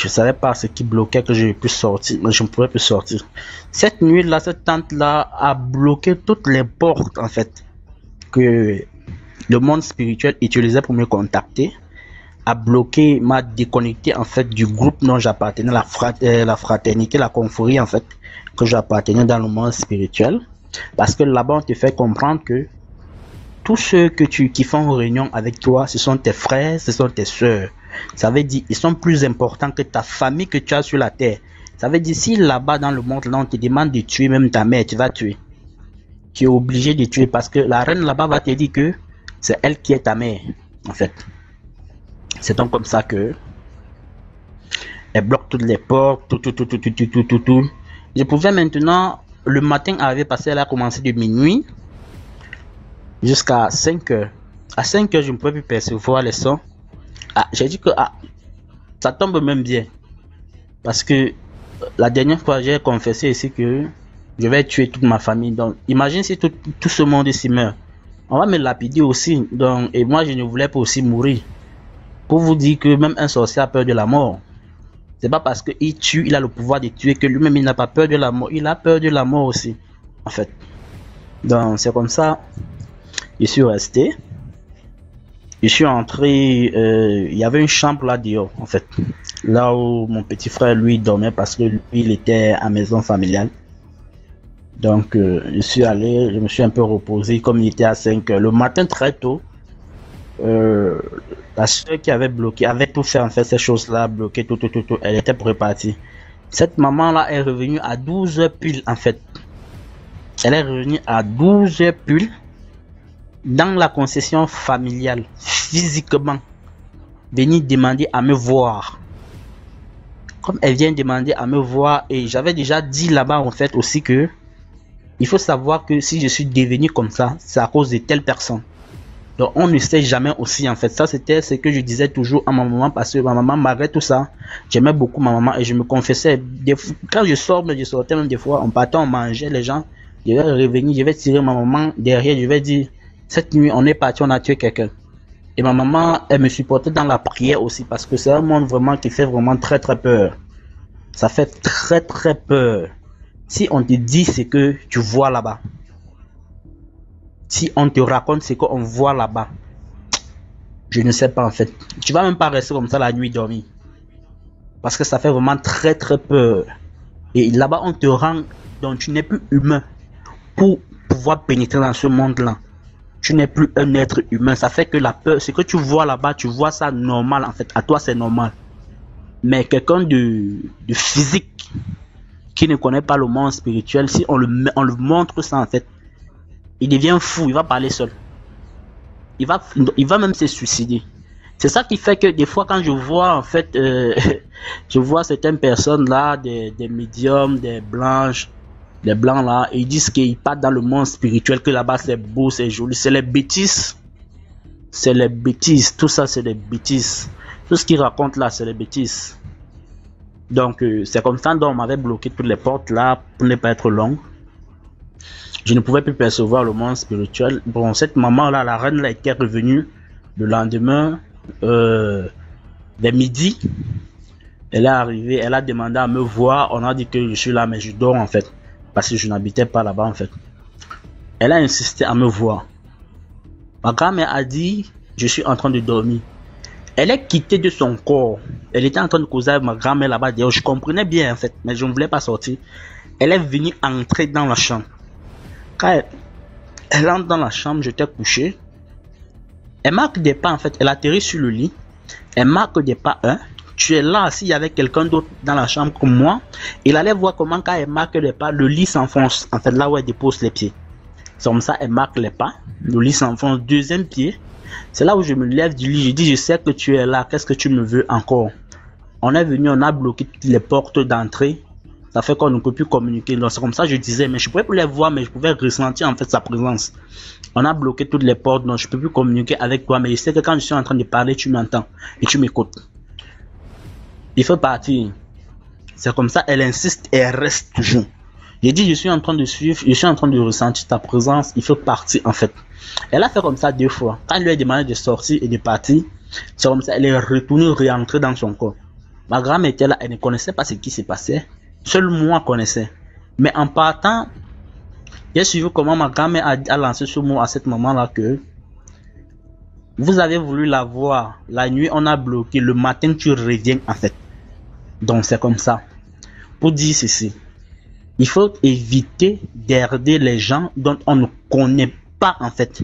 Je savais pas ce qui bloquait que je puisse sortir, mais je ne pouvais plus sortir. Cette nuit-là, cette tante-là a bloqué toutes les portes, en fait, que le monde spirituel utilisait pour me contacter. A bloqué, m'a déconnecté, en fait, du groupe dont j'appartenais, la fraternité, la confrérie, en fait, que j'appartenais dans le monde spirituel. Parce que là-bas, on te fait comprendre que tous ceux qui font réunion avec toi, ce sont tes frères, ce sont tes soeurs. Ça veut dire ils sont plus importants que ta famille que tu as sur la terre. Ça veut dire si là-bas dans le monde, là, on te demande de tuer même ta mère, tu vas tuer. Tu es obligé de tuer parce que la reine là-bas va te dire que c'est elle qui est ta mère, en fait. C'est donc comme ça que elle bloque toutes les portes, tout. Je pouvais maintenant, le matin arrivé parce qu'elle a commencé de minuit jusqu'à 5 heures. À 5 heures, je ne pouvais plus percevoir les sons. Ah, j'ai dit que ça tombe même bien. Parce que la dernière fois, j'ai confessé ici que je vais tuer toute ma famille. Donc, imagine si tout ce monde ici meurt. On va me lapider aussi. Donc, et moi, je ne voulais pas aussi mourir. Pour vous dire que même un sorcier a peur de la mort. C'est pas parce qu'il tue, il a le pouvoir de tuer que lui-même il n'a pas peur de la mort. Il a peur de la mort aussi, en fait. Donc, c'est comme ça. Je suis resté. Je suis entré, il y avait une chambre là dehors, en fait. Là où mon petit frère, lui, dormait parce que lui, il était à maison familiale. Donc, je suis allé, je me suis un peu reposé comme il était à 5 heures. Le matin, très tôt, la soeur qui avait bloqué, avait tout fait, en fait, ces choses-là, bloqué, tout, elle était pour repartir. Cette maman-là est revenue à 12 heures pile, en fait. Elle est revenue à 12 heures pile. Dans la concession familiale, physiquement, venir demander à me voir. Comme elle vient demander à me voir, et j'avais déjà dit là-bas en fait aussi que il faut savoir que si je suis devenu comme ça, c'est à cause de telle personne. Donc on ne sait jamais aussi en fait. Ça c'était ce que je disais toujours à ma maman parce que ma maman malgré tout ça, j'aimais beaucoup ma maman et je me confessais. Quand je sortais même des fois, on partait, on mangeait les gens, je vais revenir, je vais tirer ma maman derrière, je vais dire cette nuit, on est parti, on a tué quelqu'un. Et ma maman, elle me supportait dans la prière aussi parce que c'est un monde vraiment qui fait vraiment très très peur. Ça fait très très peur. Si on te dit ce que tu vois là-bas, si on te raconte ce qu'on voit là-bas, je ne sais pas en fait. Tu vas même pas rester comme ça la nuit dormir. Parce que ça fait vraiment très très peur. Et là-bas, on te rend, donc tu n'es plus humain pour pouvoir pénétrer dans ce monde-là. Tu n'es plus un être humain. Ça fait que la peur, ce que tu vois là-bas, tu vois ça normal en fait. À toi, c'est normal. Mais quelqu'un de physique qui ne connaît pas le monde spirituel, si on le montre ça en fait, il devient fou, il va parler seul. Il va même se suicider. C'est ça qui fait que des fois quand je vois en fait, je vois certaines personnes là, des médiums, des blanches, les blancs là, ils disent qu'ils partent dans le monde spirituel, que là-bas c'est beau, c'est joli, c'est les bêtises. C'est les bêtises, tout ça c'est des bêtises. Tout ce qu'ils racontent là, c'est les bêtises. Donc c'est comme ça, donc on m'avait bloqué toutes les portes là pour ne pas être long. Je ne pouvais plus percevoir le monde spirituel. Bon, cette maman là, la reine là était revenue le lendemain vers midi. Elle est arrivée, elle a demandé à me voir. On a dit que je suis là, mais je dors en fait. Parce que je n'habitais pas là-bas en fait. Elle a insisté à me voir. Ma grand-mère a dit, je suis en train de dormir. Elle est quittée de son corps. Elle était en train de causer avec ma grand-mère là-bas. Je comprenais bien en fait, mais je ne voulais pas sortir. Elle est venue entrer dans la chambre. Quand elle entre dans la chambre, j'étais couché. Elle marque des pas en fait. Elle atterrit sur le lit. Elle marque des pas 1. Tu es là, s'il y avait quelqu'un d'autre dans la chambre comme moi, il allait voir comment quand elle marque les pas, le lit s'enfonce, en fait là où elle dépose les pieds. C'est comme ça, elle marque les pas, le lit s'enfonce, deuxième pied, c'est là où je me lève du lit, je dis je sais que tu es là, qu'est-ce que tu me veux encore? On est venu, on a bloqué toutes les portes d'entrée, ça fait qu'on ne peut plus communiquer, donc c'est comme ça je disais, mais je pouvais plus les voir, mais je pouvais ressentir en fait sa présence. On a bloqué toutes les portes, donc je peux plus communiquer avec toi, mais je sais que quand je suis en train de parler, tu m'entends et tu m'écoutes. Il faut partir. C'est comme ça, elle insiste et elle reste toujours. J'ai dit, je suis en train de suivre, je suis en train de ressentir ta présence, il faut partir en fait. Elle a fait comme ça 2 fois. Quand elle lui a demandé de sortir et de partir, c'est comme ça, elle est retournée, réentrée dans son corps. Ma grand-mère était là, elle ne connaissait pas ce qui se passait. Seul moi connaissais. Mais en partant, j'ai suivi comment ma grand-mère a lancé ce mot à cette moment-là que vous avez voulu la voir. La nuit, on a bloqué. Le matin, tu reviens en fait. Donc, c'est comme ça. Pour dire ceci, il faut éviter d'herder les gens dont on ne connaît pas en fait.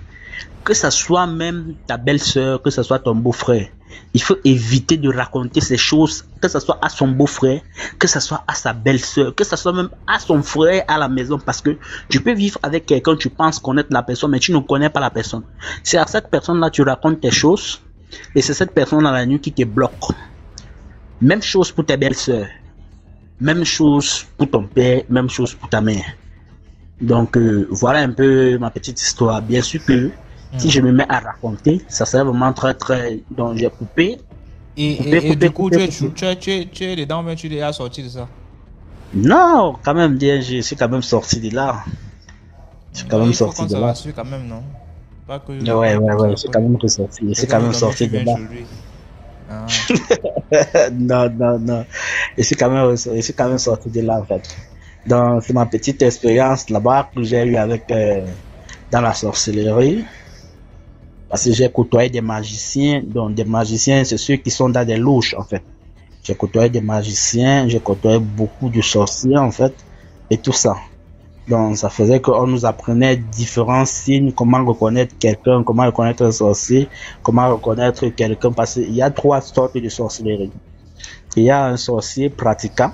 Que ce soit même ta belle-sœur, que ce soit ton beau-frère. Il faut éviter de raconter ces choses, que ce soit à son beau-frère, que ce soit à sa belle-sœur, que ce soit même à son frère à la maison, parce que tu peux vivre avec quelqu'un, tu penses connaître la personne, mais tu ne connais pas la personne. C'est à cette personne-là tu racontes tes choses, et c'est cette personne dans la nuit qui te bloque. Même chose pour tes belles-sœurs, même chose pour ton père, même chose pour ta mère. Donc voilà un peu ma petite histoire. Bien sûr que si je me mets à raconter, ça serait vraiment très très... Donc j'ai coupé. Et du coup, tu es dedans, mais tu es déjà sorti de ça. Non, quand même, je suis quand même sorti de là. Je suis quand même sorti de là. Quand même, non? Pas que ouais, je suis quand même ressorti. Je suis quand même sorti de là. Non. Je suis quand même sorti de là en fait. Donc c'est ma petite expérience là-bas que j'ai eu avec dans la sorcellerie. Parce que j'ai côtoyé des magiciens, donc des magiciens, c'est ceux qui sont dans des loges en fait. J'ai côtoyé des magiciens, j'ai côtoyé beaucoup de sorciers en fait, et tout ça. Donc ça faisait qu'on nous apprenait différents signes, comment reconnaître quelqu'un, comment reconnaître un sorcier, comment reconnaître quelqu'un, parce qu'il y a 3 sortes de sorcellerie. Il y a un sorcier pratiquant.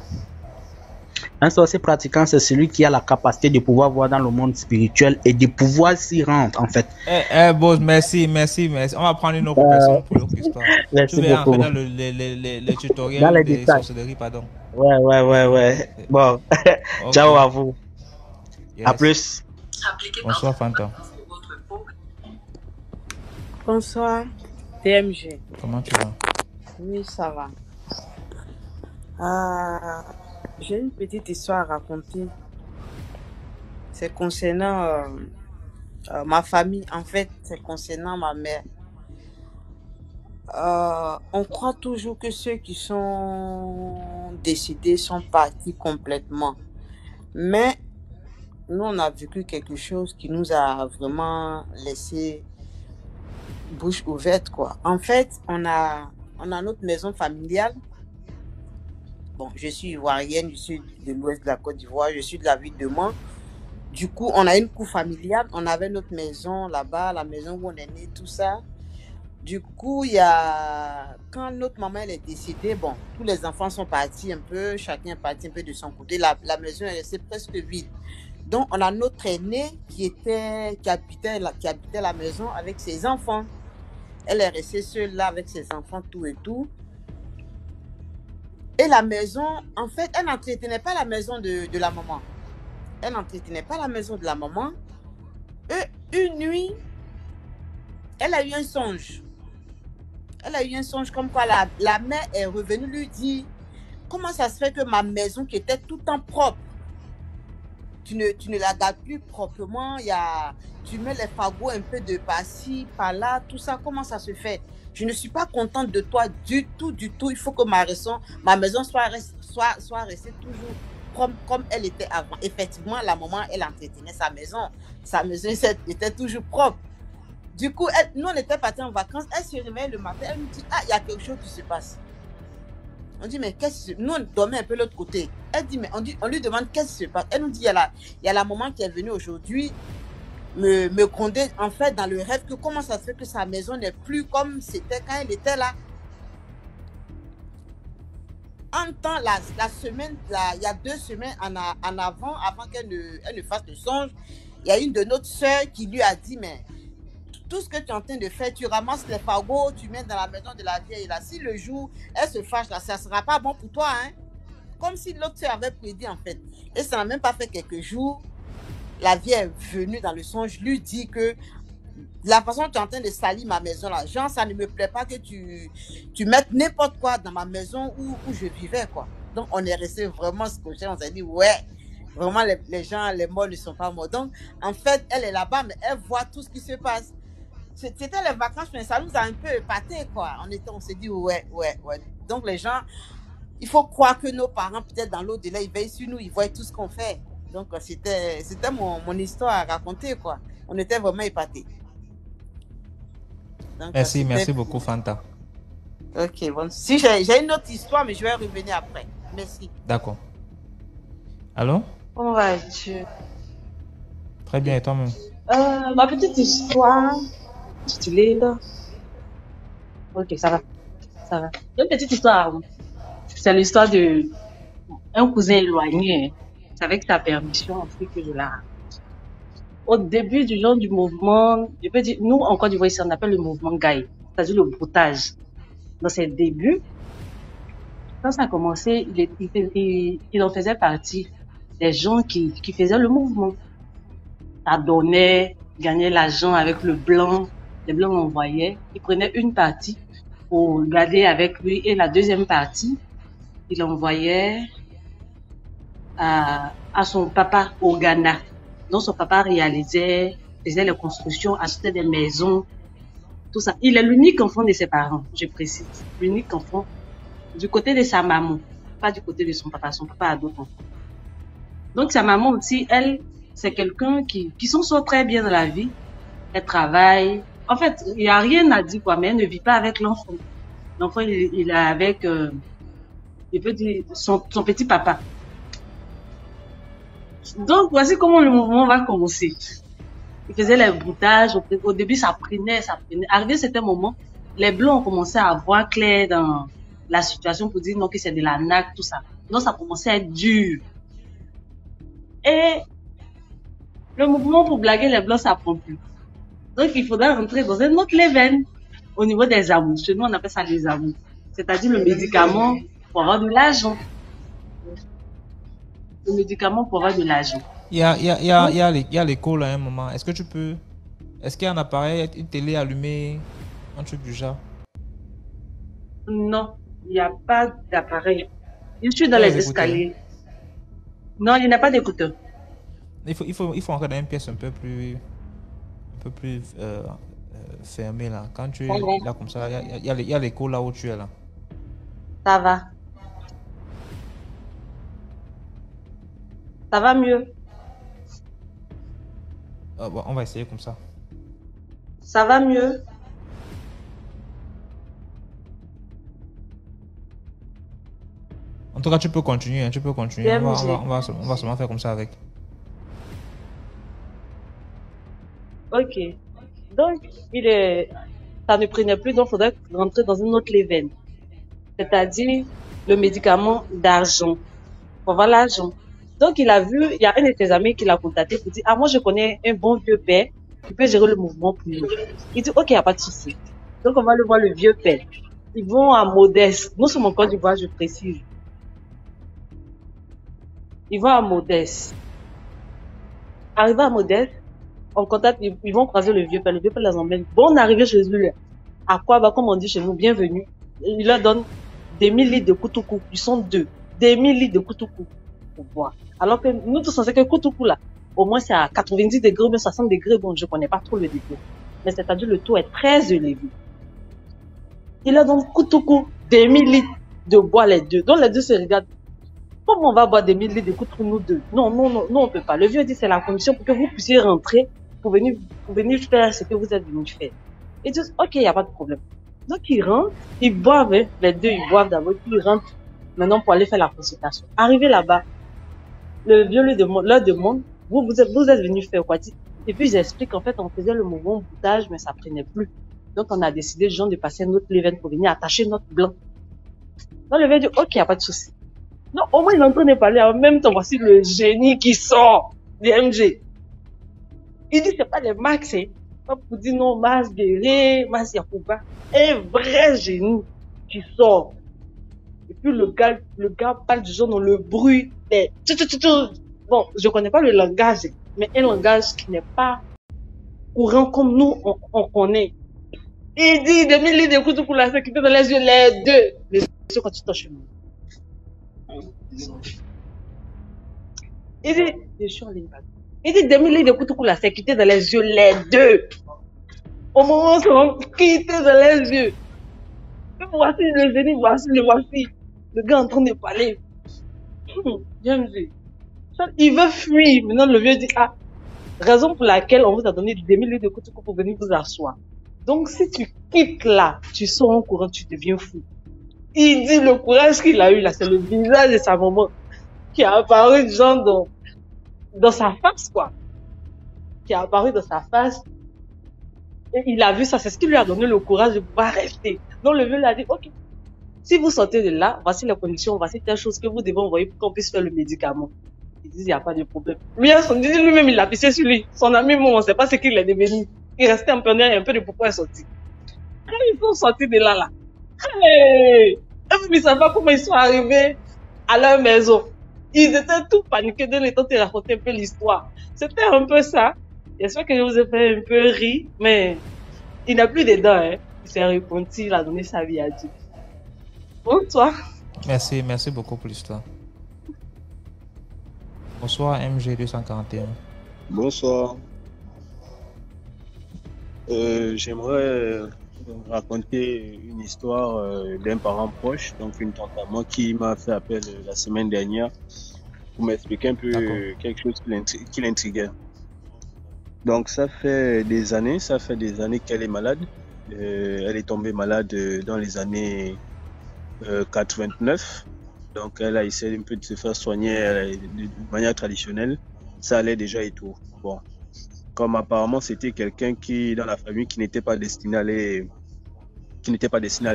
Un sorcier pratiquant, c'est celui qui a la capacité de pouvoir voir dans le monde spirituel et de pouvoir s'y rendre, en fait. Boss, merci. On va prendre une autre personne pour l'autre histoire. Merci beaucoup. Tu veux dans les tutoriels de sorcellerie, pardon. Ouais. Bon, okay. Ciao à vous. Yes. À plus. Bonsoir, Fanta. Bonsoir, DMG. Comment tu vas? Oui, ça va. J'ai une petite histoire à raconter. C'est concernant ma famille. En fait, c'est concernant ma mère. On croit toujours que ceux qui sont décédés sont partis complètement. Mais nous, on a vécu quelque chose qui nous a vraiment laissé bouche ouverte, quoi. En fait, on a notre maison familiale. Bon, je suis ivoirienne, je suis de l'ouest de la Côte d'Ivoire, je suis de la ville de Mans. Du coup, on a une cour familiale, on avait notre maison là-bas, la maison où on est né, tout ça. Du coup, quand notre maman elle est décédée, bon, tous les enfants sont partis un peu, chacun est parti un peu de son côté. La maison est restée presque vide. Donc, on a notre aînée qui habitait la maison avec ses enfants. Elle est restée seule là avec ses enfants, tout et tout. Et la maison, en fait, elle n'entretenait pas la maison de la maman. Elle n'entretenait pas la maison de la maman. Et une nuit, elle a eu un songe. Elle a eu un songe comme quoi la mère est revenue lui dire comment ça se fait que ma maison qui était tout le temps propre, tu ne la gardes plus proprement, tu mets les fagots un peu de par-ci, par-là, tout ça, comment ça se fait? Je ne suis pas contente de toi du tout. Il faut que ma maison soit restée toujours comme elle était avant. Effectivement, la maman, elle entretenait sa maison. Sa maison était toujours propre. Du coup, nous, on était partis en vacances. Elle se réveille le matin. Elle nous dit, il y a quelque chose qui se passe. On dit, mais qu'est-ce que... Nous, on dormait un peu de l'autre côté. Elle dit, mais on lui demande qu'est-ce qui se passe. Elle nous dit, il y a la maman qui est venue aujourd'hui me gronder, en fait, dans le rêve, que comment ça se fait que sa maison n'est plus comme c'était quand elle était là. En temps, la semaine, il y a 2 semaines avant qu'elle ne fasse le songe, il y a une de notre soeur qui lui a dit, mais tout ce que tu es en train de faire, tu ramasses les fagots, tu mets dans la maison de la vieille là. Si le jour, elle se fâche là, ça ne sera pas bon pour toi, hein. Comme si l'autre soeur avait prédit, en fait. Et ça n'a même pas fait quelques jours. La vieille est venue dans le songe, lui dit que la façon dont tu es en train de salir ma maison là, genre ça ne me plaît pas que tu mettes n'importe quoi dans ma maison où je vivais, quoi. Donc on est resté vraiment scotché, on s'est dit ouais, vraiment les gens, les morts ne sont pas morts. Donc en fait elle est là-bas mais elle voit tout ce qui se passe. C'était les vacances mais ça nous a un peu épaté, quoi. On s'est dit ouais. Donc les gens il faut croire que nos parents, peut-être dans l'au-delà, ils veillent sur nous, ils voient tout ce qu'on fait. Donc, c'était mon histoire à raconter, quoi. On était vraiment épatés. Donc, Merci beaucoup, Fanta. Ok, bon. Si j'ai une autre histoire, mais je vais revenir après. Merci. D'accord. Allô? Comment vas-tu? Très bien, et toi-même? Ma petite histoire, si tu l'es là. Ok, ça va. Ça va. Une petite histoire. C'est l'histoire de un cousin éloigné. C'est avec ta permission, en fait, que je la raconte. Au début du genre du mouvement, je peux dire, nous, en Côte d'Ivoire, ici, on appelle le mouvement Gaï, c'est-à-dire le broutage. Dans ses débuts, quand ça a commencé, il en faisait partie des gens qui faisaient le mouvement. Ça donnait, gagnait l'argent avec le blanc. Les blancs l'envoyaient. Il prenait une partie pour garder avec lui et la deuxième partie, il envoyait à son papa au Ghana. Donc son papa faisait les constructions, achetait des maisons, tout ça. Il est l'unique enfant de ses parents, je précise. L'unique enfant du côté de sa maman, pas du côté de son papa. Son papa a d'autres enfants. Donc sa maman aussi, elle, c'est quelqu'un qui s'en sort très bien dans la vie. Elle travaille. En fait, il n'y a rien à dire, quoi, mais elle ne vit pas avec l'enfant. L'enfant, il est avec, je peux dire, son petit papa. Donc, voici comment le mouvement va commencer. Il faisait les broutages. Au début, ça prenait. Arrivé à certain moment, les Blancs ont commencé à voir clair dans la situation pour dire non, que c'est de la naque, tout ça. Donc, ça commençait à être dur. Et le mouvement pour blaguer les Blancs, ça prend plus. Donc, il faudra rentrer dans un autre level au niveau des amours. Chez nous, on appelle ça les amours. C'est-à-dire le médicament pour avoir de l'argent. Le médicament pour avoir de l'argent. Il y a l'école à un moment. Est-ce qu'il y a un appareil, une télé allumée, un truc du genre? Non, il n'y a pas d'appareil. Je suis dans les escaliers. Non, il n'y a pas d'écouteur. Il faut encore dans une pièce un peu plus fermée là. Quand tu es là comme ça, il y a l'écho là où tu es là. Ça va. Ça va mieux. Bon, on va essayer comme ça. Ça va mieux. En tout cas, tu peux continuer. Hein, on va seulement faire comme ça avec. Ok. Donc, ça ne prenait plus, donc il faudrait rentrer dans une autre level. C'est-à-dire le médicament d'argent. Pour avoir l'argent. Donc, il y a un de ses amis qui l'a contacté pour dire, ah, moi, je connais un bon vieux père qui peut gérer le mouvement pour nous. Il dit, ok, il n'y a pas de souci. Donc, on va le voir, le vieux père. Ils vont à Modeste. Nous sommes en Côte d'Ivoire, je précise. Ils vont à Modeste. Arrivé à Modeste, on contacte, ils vont croiser le vieux père. Le vieux père les emmène. Bon, arrivé chez eux, à quoi va, comme on dit chez nous, bienvenue. Il leur donne des 1000 litres de koutoukou. Ils sont deux. Des 1000 litres de koutoukou pour boire. Alors que nous tous, on sait que koutoukou là, au moins c'est à 90 degrés ou même 60 degrés. Bon, je connais pas trop le degré. Mais c'est-à-dire le taux est très élevé. Il leur donne koutoukou, des 1000 litres de boire les deux. Donc les deux se regardent. Comment on va boire des 1000 litres de koutoukou nous deux? Non, on peut pas. Le vieux dit c'est la condition pour que vous puissiez rentrer pour venir faire ce que vous êtes venus faire. Ils disent ok, il n'y a pas de problème. Donc ils rentrent, ils boivent, hein, les deux ils boivent d'abord, puis ils rentrent maintenant pour aller faire la consultation. Arrivé là-bas, le vieux leur demande, vous êtes venus faire quoi? Et puis ils expliquent qu'en fait on faisait le mouvement boutage, mais ça prenait plus. Donc on a décidé genre de passer notre level pour venir attacher notre blanc. Donc le vieux dit ok, il n'y a pas de souci. Non, au moins il est en train de parler en même temps, voici le génie qui sort du MG. Il dit c'est pas les Max, hein. Pas pour dire non, Mas Guéré, Mas Yakouba. Un vrai génie qui sort. Et puis le gars parle du genre dans le bruit. Bon, je connais pas le langage, mais un langage qui n'est pas courant comme nous, on connaît. Il dit 2000 litres de couteau pour la sécurité dans les yeux, les deux. Les yeux quand tu touches moi. Il dit, je suis en ligne. Il dit 2000 litres de couteau pour la sécurité dans les yeux, les deux. Au moment où on se rend quitté dans les yeux. Voici le génie, voici. Le gars est en train de parler. James, il veut fuir. Maintenant, le vieux dit, ah, raison pour laquelle on vous a donné 10 000 de coups pour venir vous asseoir. Donc, si tu quittes là, tu sors en courant, tu deviens fou. Il dit le courage qu'il a eu là, c'est le visage de sa maman qui a apparu genre dans sa face, quoi. Qui a apparu dans sa face. Et il a vu ça, c'est ce qui lui a donné le courage de pouvoir rester. Donc, le vieux lui a dit, ok, si vous sortez de là, voici les conditions, voici telle chose que vous devez envoyer pour qu'on puisse faire le médicament. Il dit, il n'y a pas de problème. Lui-même, il a pissé sur lui. Son ami, moi, on ne sait pas ce qu'il est devenu. Il restait un peu nerveux, un peu de pourquoi il est sorti. Quand ils sont sortis de là, hey! Ils ne savaient pas comment ils sont arrivés à leur maison. Ils étaient tout paniqués de l'état de raconter un peu l'histoire. C'était un peu ça. J'espère que je vous ai fait un peu rire, mais il n'a plus de dents, hein. Il s'est repenti, il a donné sa vie à Dieu. Bonsoir. Merci beaucoup pour l'histoire. Bonsoir MG241. Bonsoir. J'aimerais raconter une histoire d'un parent proche, donc une tante à moi qui m'a fait appel la semaine dernière pour m'expliquer un peu quelque chose qui l'intriguait. Donc ça fait des années qu'elle est malade. Elle est tombée malade dans les années 89. Donc elle a essayé un peu de se faire soigner de manière traditionnelle. Ça allait déjà et tout. Bon. Comme apparemment c'était quelqu'un qui, dans la famille, qui n'était pas destiné à aller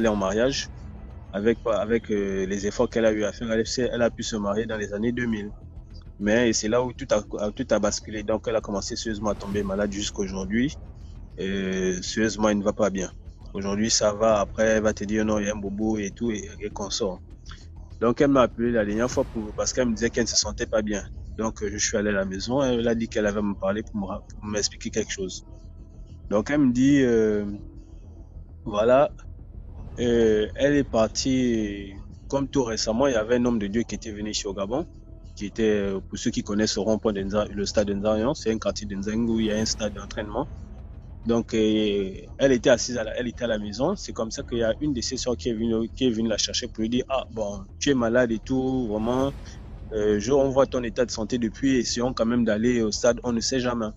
en mariage, avec les efforts qu'elle a eu à faire, elle a pu se marier dans les années 2000. Mais c'est là où tout a basculé. Donc elle a commencé sérieusement à tomber malade jusqu'aujourd'hui. Sérieusement, elle ne va pas bien. Aujourd'hui, ça va. Après, elle va te dire non, il y a un bobo et tout, et qu'on sort. Donc elle m'a appelé la dernière fois parce qu'elle me disait qu'elle ne se sentait pas bien. Donc je suis allé à la maison. Elle a dit qu'elle avait me parler pour m'expliquer quelque chose. Donc elle me dit, voilà, elle est partie, comme tout récemment, il y avait un homme de Dieu qui était venu ici au Gabon, qui était, pour ceux qui connaissent le rond-point le stade d'Nzarian, c'est un quartier d'Nzang où il y a un stade d'entraînement. Donc elle était assise, elle était à la maison. C'est comme ça qu'il y a une de ses soeurs qui est venue la chercher pour lui dire, ah bon, tu es malade et tout, vraiment, on voit ton état de santé depuis, essayons quand même d'aller au stade, on ne sait jamais.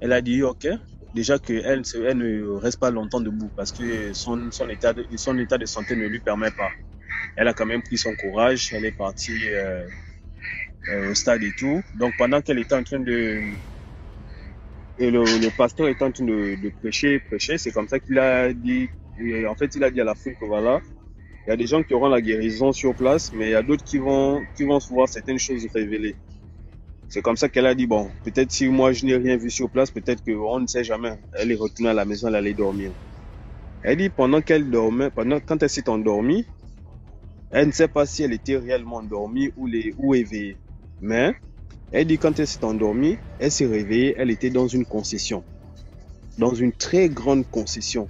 Elle a dit ok, déjà qu'elle ne reste pas longtemps debout parce que son état de santé ne lui permet pas. Elle a quand même pris son courage, elle est partie au stade et tout. Donc pendant qu'elle était en train de... Et le pasteur était en train de prêcher, c'est comme ça qu'il a dit, en fait il a dit à la foule que voilà, il y a des gens qui auront la guérison sur place, mais il y a d'autres qui vont se voir certaines choses révélées. C'est comme ça qu'elle a dit, bon, peut-être si moi je n'ai rien vu sur place, peut-être qu'on ne sait jamais. Elle est retournée à la maison, elle allait dormir. Elle dit pendant qu'elle dormait, quand elle s'est endormie, elle ne sait pas si elle était réellement endormie ou éveillée. Mais elle dit quand elle s'est endormie, elle s'est réveillée, elle était dans une concession. Dans une très grande concession.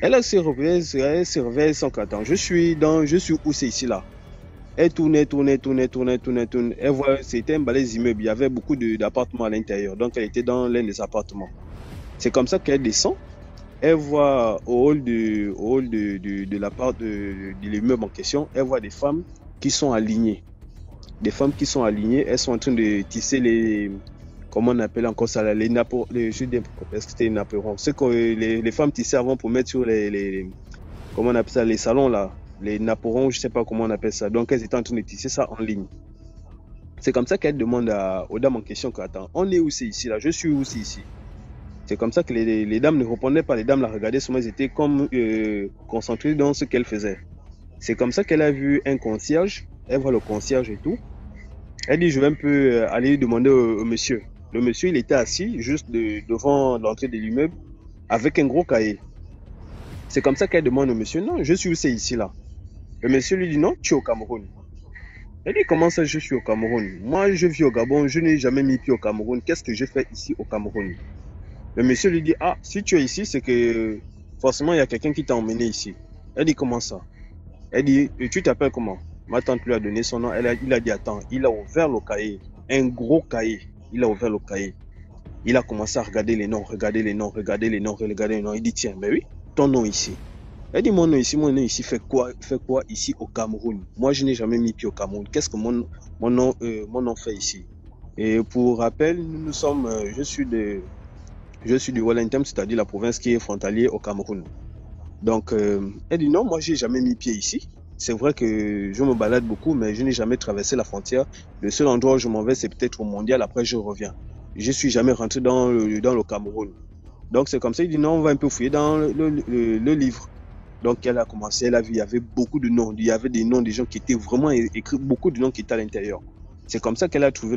Elle s'est réveillée sans qu'attendre. Je suis où c'est ici là. Elle tournait. Elle voit, c'était un balai immeuble. Il y avait beaucoup d'appartements à l'intérieur. Donc elle était dans l'un des appartements. C'est comme ça qu'elle descend. Elle voit au hall de l'appart de l'immeuble en question, elle voit des femmes qui sont alignées. Elles sont en train de tisser les... Comment on appelle encore ça, les napperons. C'était les napperons. C'est que les femmes tissaient avant pour mettre sur comment on appelle ça, les salons là. Les napperons, je ne sais pas comment on appelle ça. Donc elles étaient en train de tisser ça en ligne. C'est comme ça qu'elle demande aux dames en question qu'attends, on est où c'est ici là? Je suis où c'est ici? C'est comme ça que les dames ne répondaient pas. Les dames la regardaient, souvent elles étaient comme concentrées dans ce qu'elle faisait. C'est comme ça qu'elle a vu un concierge. Elle voit le concierge et tout. Elle dit, je vais un peu aller demander au monsieur. Le monsieur, il était assis juste devant l'entrée de l'immeuble avec un gros cahier. C'est comme ça qu'elle demande au monsieur, non, je suis où c'est ici là? Le monsieur lui dit, non, tu es au Cameroun. Elle dit, comment ça je suis au Cameroun? Moi, je vis au Gabon, je n'ai jamais mis pied au Cameroun. Qu'est-ce que je fais ici au Cameroun? Le monsieur lui dit, ah, si tu es ici, c'est que forcément, il y a quelqu'un qui t'a emmené ici. Elle dit, comment ça? Elle dit, tu t'appelles comment? Ma tante lui a donné son nom. Il a dit, attends, il a ouvert le cahier. Un gros cahier. Il a ouvert le cahier. Il a commencé à regarder les noms. Il dit, tiens, mais oui, ton nom ici. Elle dit, mon nom ici fait quoi ici au Cameroun? Moi, je n'ai jamais mis pied au Cameroun. Qu'est-ce que mon nom fait ici? Et pour rappel, nous sommes, je suis du Wellington, c'est-à-dire la province qui est frontalier au Cameroun. Donc, elle dit, non, moi, j'ai jamais mis pied ici. C'est vrai que je me balade beaucoup, mais je n'ai jamais traversé la frontière. Le seul endroit où je m'en vais, c'est peut-être au mondial. Après, je reviens. Je suis jamais rentré dans le Cameroun. Donc, c'est comme ça. Il dit, non, on va un peu fouiller dans le livre. Donc, elle a commencé, elle a vu, il y avait beaucoup de noms. Il y avait des noms des gens qui étaient vraiment écrits, beaucoup de noms qui étaient à l'intérieur. C'est comme ça qu'elle a trouvé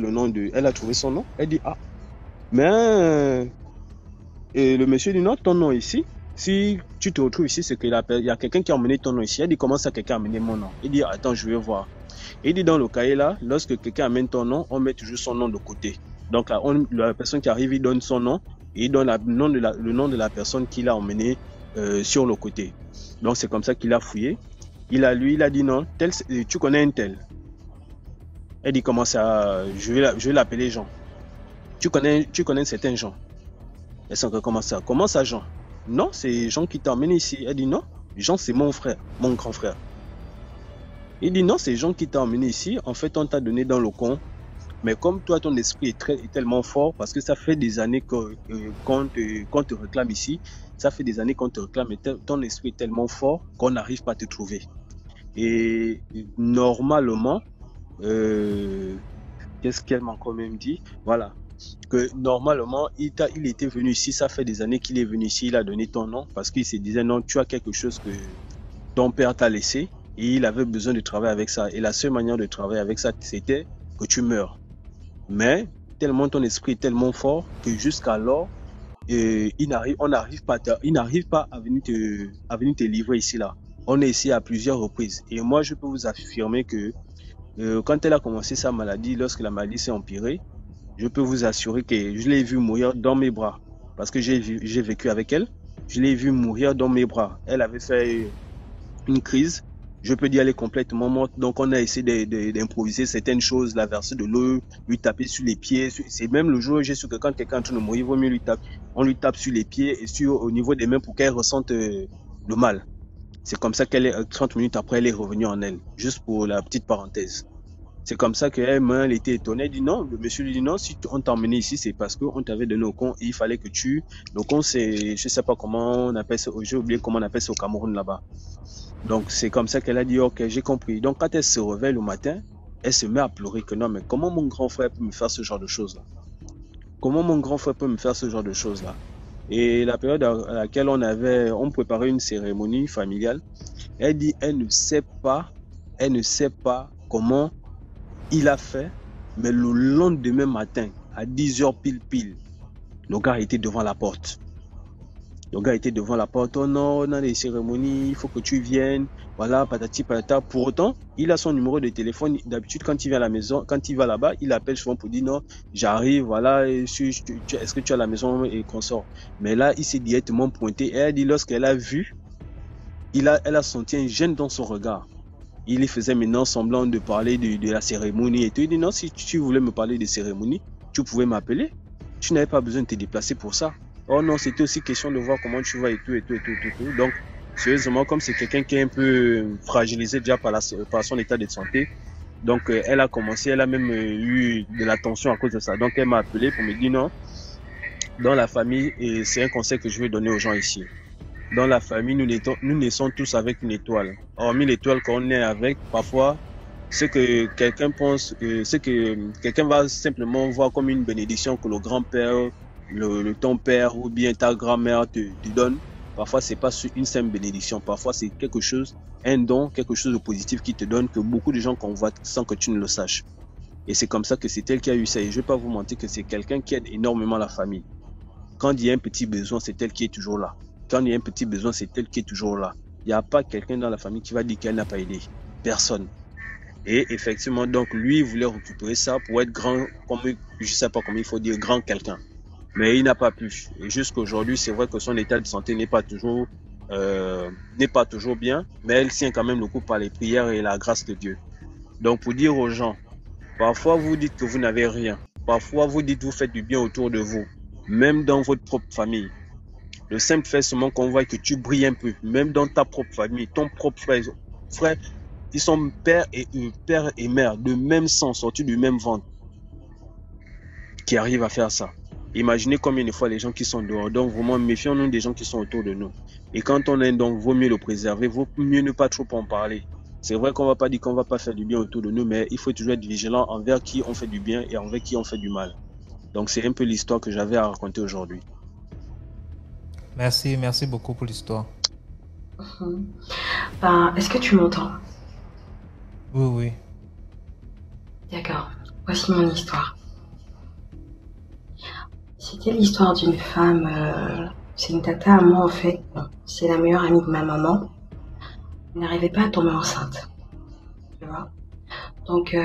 elle a trouvé son nom. Elle dit, ah, mais, et le monsieur dit, non, ton nom ici, si tu te retrouves ici, c'est qu'il y a quelqu'un qui a emmené ton nom ici. Elle dit, comment ça, quelqu'un a amené mon nom? Il dit, attends, je vais voir. Et il dit, dans le cahier là, lorsque quelqu'un amène ton nom, on met toujours son nom de côté. Donc là, la personne qui arrive, il donne son nom et il donne le nom de la personne qui l'a emmené sur le côté. Donc c'est comme ça qu'il a fouillé. Il a dit non, tu connais un tel. Elle dit comment ça, je vais l'appeler Jean. Tu connais certains Jean. Elle s'en comment ça Jean? Non, c'est Jean qui t'a emmené ici. Elle dit non, Jean c'est mon frère, mon grand frère. Il dit non, c'est Jean qui t'a emmené ici. En fait, on t'a donné dans le coin. Mais comme toi, ton esprit est tellement fort, parce que ça fait des années qu'on te réclame ici, ça fait des années qu'on te réclame, et ton esprit est tellement fort qu'on n'arrive pas à te trouver. Et normalement, qu'est-ce qu'elle m'a quand même dit? Voilà, que normalement, il était venu ici, ça fait des années qu'il est venu ici, il a donné ton nom, parce qu'il se disait non, tu as quelque chose que ton père t'a laissé, et il avait besoin de travailler avec ça. Et la seule manière de travailler avec ça, c'était que tu meurs. Mais tellement ton esprit est tellement fort que jusqu'alors, il n'arrive pas à venir te livrer ici là. On est ici à plusieurs reprises. Et moi, je peux vous affirmer que quand elle a commencé sa maladie, lorsque la maladie s'est empirée, je peux vous assurer que je l'ai vu mourir dans mes bras. Parce que j'ai vécu avec elle. Je l'ai vu mourir dans mes bras. Elle avait fait une crise. Je peux dire elle est complètement morte. Donc on a essayé d'improviser certaines choses, la verser de l'eau, lui taper sur les pieds. C'est même le jour où j'ai su que quand quelqu'un est en train de mourir, il vaut mieux on lui tape sur les pieds et au niveau des mains pour qu'elle ressente le mal. C'est comme ça qu'elle est 30 minutes après, elle est revenue en elle. Juste pour la petite parenthèse. C'est comme ça qu'elle était étonnée. Elle dit non, le monsieur lui dit non, si on t'a emmené ici, c'est parce qu'on t'avait donné au con et il fallait que le con, c'est, je sais pas comment on appelle ça, j'ai oublié comment on appelle ça au Cameroun là-bas. Donc c'est comme ça qu'elle a dit ok, j'ai compris. Donc quand elle se réveille le matin, elle se met à pleurer que non, mais comment mon grand frère peut me faire ce genre de choses là? Comment mon grand frère peut me faire ce genre de choses là? Et la période à laquelle on préparait une cérémonie familiale, elle dit elle ne sait pas comment il a fait, mais le lendemain matin, à 10h pile, le gars était devant la porte. Le gars était devant la porte, oh non, on a des cérémonies, il faut que tu viennes, voilà, patati patata. Pour autant, il a son numéro de téléphone. D'habitude, quand il vient à la maison, quand il va là-bas, il appelle souvent pour dire non, j'arrive, voilà, est-ce que tu es à la maison et qu'on sort. Mais là, il s'est directement pointé. Et elle dit, lorsqu'elle a vu, elle a senti un gêne dans son regard. Il faisait maintenant semblant de parler de la cérémonie et tout. Il dit non, si tu voulais me parler de cérémonie, tu pouvais m'appeler. Tu n'avais pas besoin de te déplacer pour ça. Oh non, c'était aussi question de voir comment tu vas et tout. Donc, sérieusement, comme c'est quelqu'un qui est un peu fragilisé déjà par son état de santé, donc elle a même eu de la tension à cause de ça. Donc, elle m'a appelé pour me dire non, dans la famille, et c'est un conseil que je vais donner aux gens ici. Dans la famille, nous naissons tous avec une étoile. Hormis l'étoile qu'on est avec, parfois, ce que quelqu'un pense, ce que quelqu'un va simplement voir comme une bénédiction que le grand-père, ton père ou bien ta grand-mère te donne. Parfois, c'est pas une simple bénédiction. Parfois, c'est quelque chose, un don, quelque chose de positif qui te donne que beaucoup de gens convoitent sans que tu ne le saches. Et c'est comme ça que c'est elle qui a eu ça. Et je vais pas vous mentir que c'est quelqu'un qui aide énormément la famille. Quand il y a un petit besoin, c'est elle qui est toujours là. Quand il y a un petit besoin, c'est elle qui est toujours là. Il n'y a pas quelqu'un dans la famille qui va dire qu'elle n'a pas aidé. Personne. Et effectivement, donc lui, il voulait récupérer ça pour être grand, comme, je sais pas comment il faut dire, grand quelqu'un. Mais il n'a pas pu. Et jusqu'aujourd'hui, c'est vrai que son état de santé n'est pas toujours bien, mais elle tient quand même le coup par les prières et la grâce de Dieu. Donc pour dire aux gens, parfois vous dites que vous n'avez rien. Parfois vous dites que vous faites du bien autour de vous, même dans votre propre famille. Le simple fait seulement qu'on voit que tu brilles un peu, même dans ta propre famille, ton propre frère, ils sont père et mère, de même sang, sortis du même ventre, qui arrivent à faire ça. Imaginez combien de fois les gens qui sont dehors. Donc vraiment, méfions-nous des gens qui sont autour de nous. Et quand on est donc, vaut mieux le préserver, vaut mieux ne pas trop en parler. C'est vrai qu'on va pas dire qu'on va pas faire du bien autour de nous, mais il faut toujours être vigilant envers qui on fait du bien et envers qui on fait du mal. Donc c'est un peu l'histoire que j'avais à raconter aujourd'hui. Merci beaucoup pour l'histoire. Est-ce que tu m'entends? Oui. D'accord. Voici mon histoire. C'était l'histoire d'une femme, c'est une tata à moi en fait, c'est la meilleure amie de ma maman. Elle n'arrivait pas à tomber enceinte, tu vois. Donc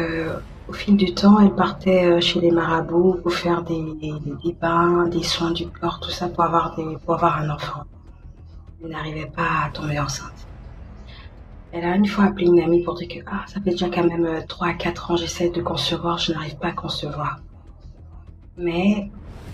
au fil du temps, elle partait chez les marabouts pour faire des bains, des soins du corps, tout ça pour avoir un enfant. Elle n'arrivait pas à tomber enceinte. Elle a une fois appelé une amie pour dire que ça fait déjà quand même 3 à 4 ans, j'essaie de concevoir, je n'arrive pas à concevoir. Mais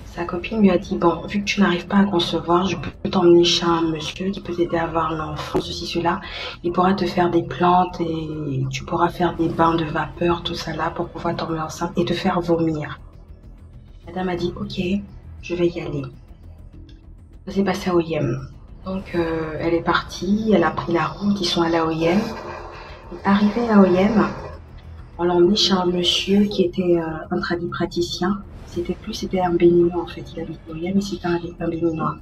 sa copine lui a dit, bon, vu que tu n'arrives pas à concevoir, je peux t'emmener chez un monsieur qui peut t'aider à avoir l'enfant, ceci, cela. Il pourra te faire des plantes et tu pourras faire des bains de vapeur, tout ça là, pour pouvoir tomber enceinte et te faire vomir. La dame a dit, ok, je vais y aller. Ça s'est passé à OIM. Donc elle est partie, elle a pris la route, ils sont allés à OIM. Arrivée à OIM, on l'a emmené chez un monsieur qui était un tradipraticien. C'était un béninois en fait, il habite à OIM, mais c'était un béninois.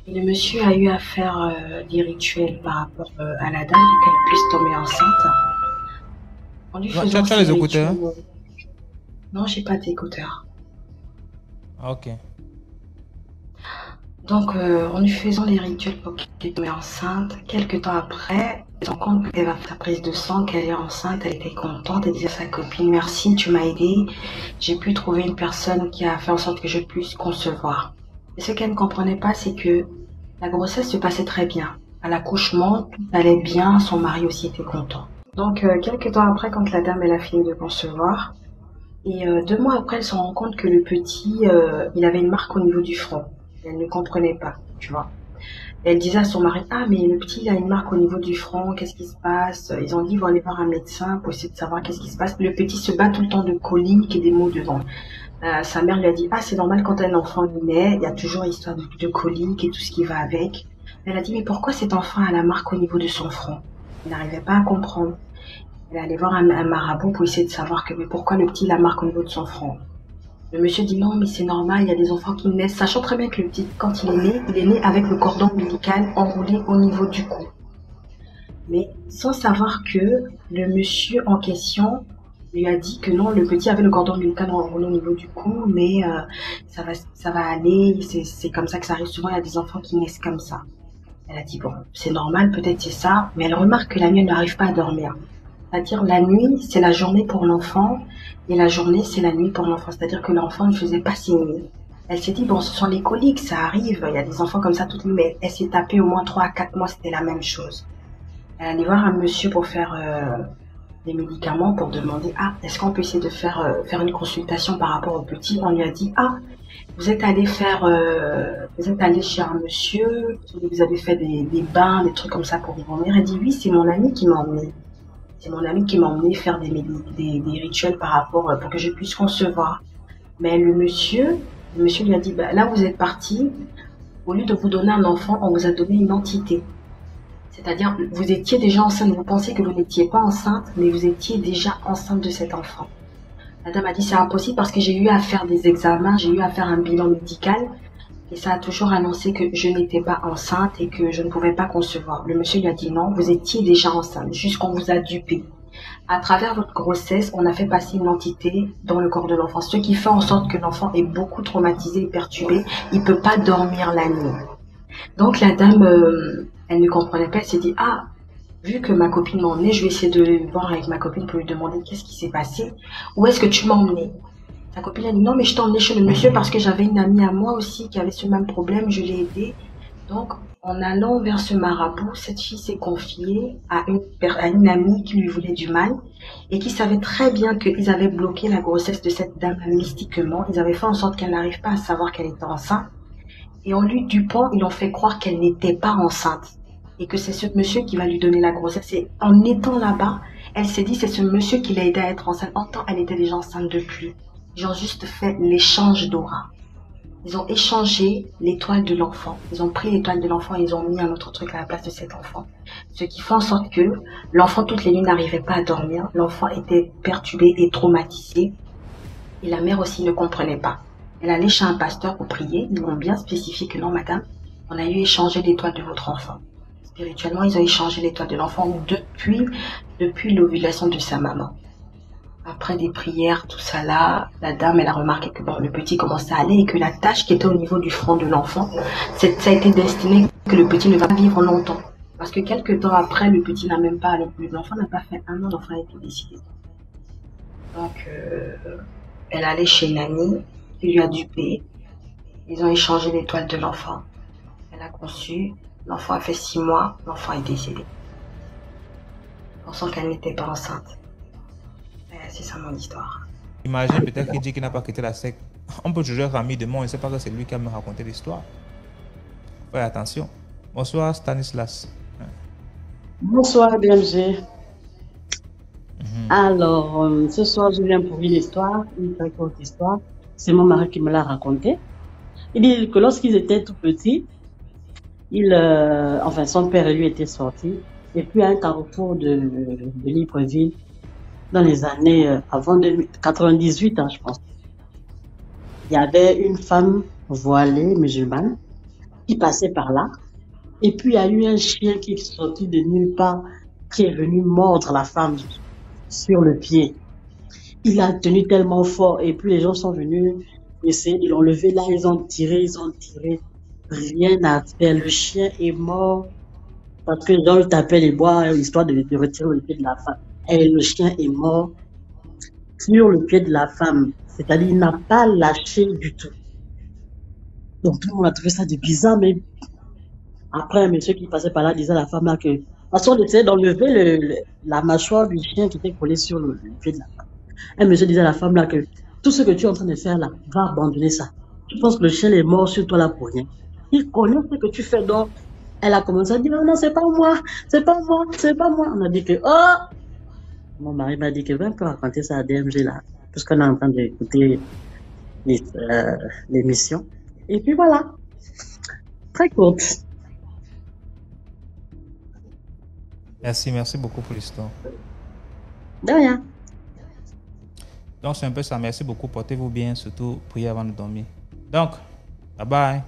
Et le monsieur a eu à faire des rituels par rapport à la dame pour qu'elle puisse tomber enceinte. En lui faisant tu as les écouteurs? Non, j'ai pas d'écouteurs. Ok. Donc, en lui faisant les rituels pour qu'elle tombe enceinte, quelques temps après, elle se rend compte qu'elle va faire sa prise de sang, qu'elle est enceinte, elle était contente, elle disait à sa copine, merci, tu m'as aidé, j'ai pu trouver une personne qui a fait en sorte que je puisse concevoir. Et ce qu'elle ne comprenait pas, c'est que la grossesse se passait très bien. À l'accouchement, tout allait bien, son mari aussi était content. Donc, quelques temps après, quand la dame, elle a fini de concevoir, et 2 mois après, elle se rend compte que le petit, il avait une marque au niveau du front. Elle ne comprenait pas, tu vois. Elle disait à son mari, mais le petit, il a une marque au niveau du front, qu'est-ce qui se passe? Ils ont dit, ils vont aller voir un médecin pour essayer de savoir qu'est-ce qui se passe. Le petit se bat tout le temps de coliques et des maux de ventre. Sa mère lui a dit, c'est normal quand un enfant naît, il y a toujours l'histoire de coliques et tout ce qui va avec. Elle a dit, mais pourquoi cet enfant a la marque au niveau de son front? Elle n'arrivait pas à comprendre. Elle est allée voir un marabout pour essayer de savoir mais pourquoi le petit a la marque au niveau de son front. Le monsieur dit non, mais c'est normal, il y a des enfants qui naissent, sachant très bien que le petit, quand il est né avec le cordon ombilical enroulé au niveau du cou. Mais sans savoir que le monsieur en question lui a dit que non, le petit avait le cordon ombilical enroulé au niveau du cou, mais ça va aller, c'est comme ça que ça arrive souvent, il y a des enfants qui naissent comme ça. Elle a dit bon, c'est normal, peut-être c'est ça, mais elle remarque que la nuit, elle n'arrive pas à dormir. C'est-à-dire la nuit, c'est la journée pour l'enfant, et la journée, c'est la nuit pour l'enfant. C'est-à-dire que l'enfant ne faisait pas ses nuits. Elle s'est dit, bon, ce sont les coliques, ça arrive, il y a des enfants comme ça toute nuit, mais elle s'est tapée au moins 3 à 4 mois, c'était la même chose. Elle allait voir un monsieur pour faire des médicaments, pour demander, est-ce qu'on peut essayer de faire une consultation par rapport au petit? On lui a dit, vous êtes allé chez un monsieur, vous avez fait des bains, des trucs comme ça pour vomir. Elle dit, oui, c'est mon ami qui m'a emmené. C'est mon ami qui m'a emmené faire des rituels par rapport pour que je puisse concevoir. Mais le monsieur lui a dit, là vous êtes parti, au lieu de vous donner un enfant, on vous a donné une entité. C'est-à-dire, vous étiez déjà enceinte, vous pensiez que vous n'étiez pas enceinte, mais vous étiez déjà enceinte de cet enfant. La dame a dit, c'est impossible parce que j'ai eu à faire des examens, j'ai eu à faire un bilan médical, et ça a toujours annoncé que je n'étais pas enceinte et que je ne pouvais pas concevoir. Le monsieur lui a dit non, vous étiez déjà enceinte, juste qu'on vous a dupé. À travers votre grossesse, on a fait passer une entité dans le corps de l'enfant, ce qui fait en sorte que l'enfant est beaucoup traumatisé et perturbé. Il ne peut pas dormir la nuit. Donc la dame, elle ne comprenait pas, elle s'est dit, vu que ma copine m'a emmenée, je vais essayer de voir avec ma copine pour lui demander qu'est-ce qui s'est passé. Où est-ce que tu m'as emmenée? Sa copine a dit non, mais je t'ai emmené chez le monsieur parce que j'avais une amie à moi aussi qui avait ce même problème, je l'ai aidée. Donc, en allant vers ce marabout, cette fille s'est confiée à une amie qui lui voulait du mal et qui savait très bien qu'ils avaient bloqué la grossesse de cette dame mystiquement. Ils avaient fait en sorte qu'elle n'arrive pas à savoir qu'elle était enceinte. Et en lui dupant, ils ont fait croire qu'elle n'était pas enceinte. Et que c'est ce monsieur qui va lui donner la grossesse. Et en étant là-bas, elle s'est dit c'est ce monsieur qui l'a aidé à être enceinte. En temps, elle était déjà enceinte depuis. Ils ont juste fait l'échange d'aura. Ils ont échangé l'étoile de l'enfant. Ils ont pris l'étoile de l'enfant et ils ont mis un autre truc à la place de cet enfant. Ce qui fait en sorte que l'enfant, toutes les nuits, n'arrivait pas à dormir. L'enfant était perturbé et traumatisé. Et la mère aussi ne comprenait pas. Elle allait chez un pasteur pour prier. Ils m'ont bien spécifié que non, madame, on a eu échangé l'étoile de votre enfant. Spirituellement, ils ont échangé l'étoile de l'enfant depuis l'ovulation de sa maman. Après des prières, tout ça là, la dame, elle a remarqué que bon, le petit commençait à aller et que la tache qui était au niveau du front de l'enfant, ça a été destiné que le petit ne va pas vivre longtemps. Parce que quelques temps après, le petit n'a même pas, l'enfant n'a pas fait un an, l'enfant a été décédé. Donc, elle allait chez Nani, qui lui a dupé. Ils ont échangé l'étoile de l'enfant. Elle a conçu, l'enfant a fait 6 mois, l'enfant est décédé. Pensant qu'elle n'était pas enceinte. C'est ça mon histoire. Imagine peut-être qu'il dit qu'il n'a pas quitté la secte. On peut juger Rami de moi, on ne sait pas que c'est lui qui a me raconté l'histoire. Faites attention. Bonsoir Stanislas. Bonsoir DMG. Alors, ce soir, je viens pour une histoire, une très courte histoire. C'est mon mari qui me l'a raconté. Il dit que lorsqu'ils étaient tout petits, enfin, son père et lui étaient sortis. Et puis, à un carrefour de Libreville, dans les années avant 98, je pense, il y avait une femme voilée musulmane qui passait par là. Et puis, il y a eu un chien qui est sorti de nulle part, qui est venu mordre la femme sur le pied. Il a tenu tellement fort et puis les gens sont venus essayer de l'enlever. Là, ils ont tiré. Rien à faire. Le chien est mort parce que les gens tapaient les bois, histoire de retirer le pied de la femme. Et le chien est mort sur le pied de la femme. C'est-à-dire, il n'a pas lâché du tout. Donc, tout le monde a trouvé ça de bizarre, mais après, un monsieur qui passait par là disait à la femme là que, parce qu'on essayait d'enlever la mâchoire du chien qui était collée sur le pied de la femme. Un monsieur disait à la femme là que, tout ce que tu es en train de faire là, va abandonner ça. Tu penses que le chien est mort sur toi là pour rien. Il connaît ce que tu fais, donc, elle a commencé à dire, non, c'est pas moi. On a dit que, oh! Mon mari m'a dit que va un peu raconter ça à DMG là, puisqu'on est en train d'écouter l'émission. Et puis voilà. Très courte. Merci beaucoup pour l'histoire. De rien. Donc c'est un peu ça. Merci beaucoup. Portez-vous bien, surtout priez avant de dormir. Donc, bye bye.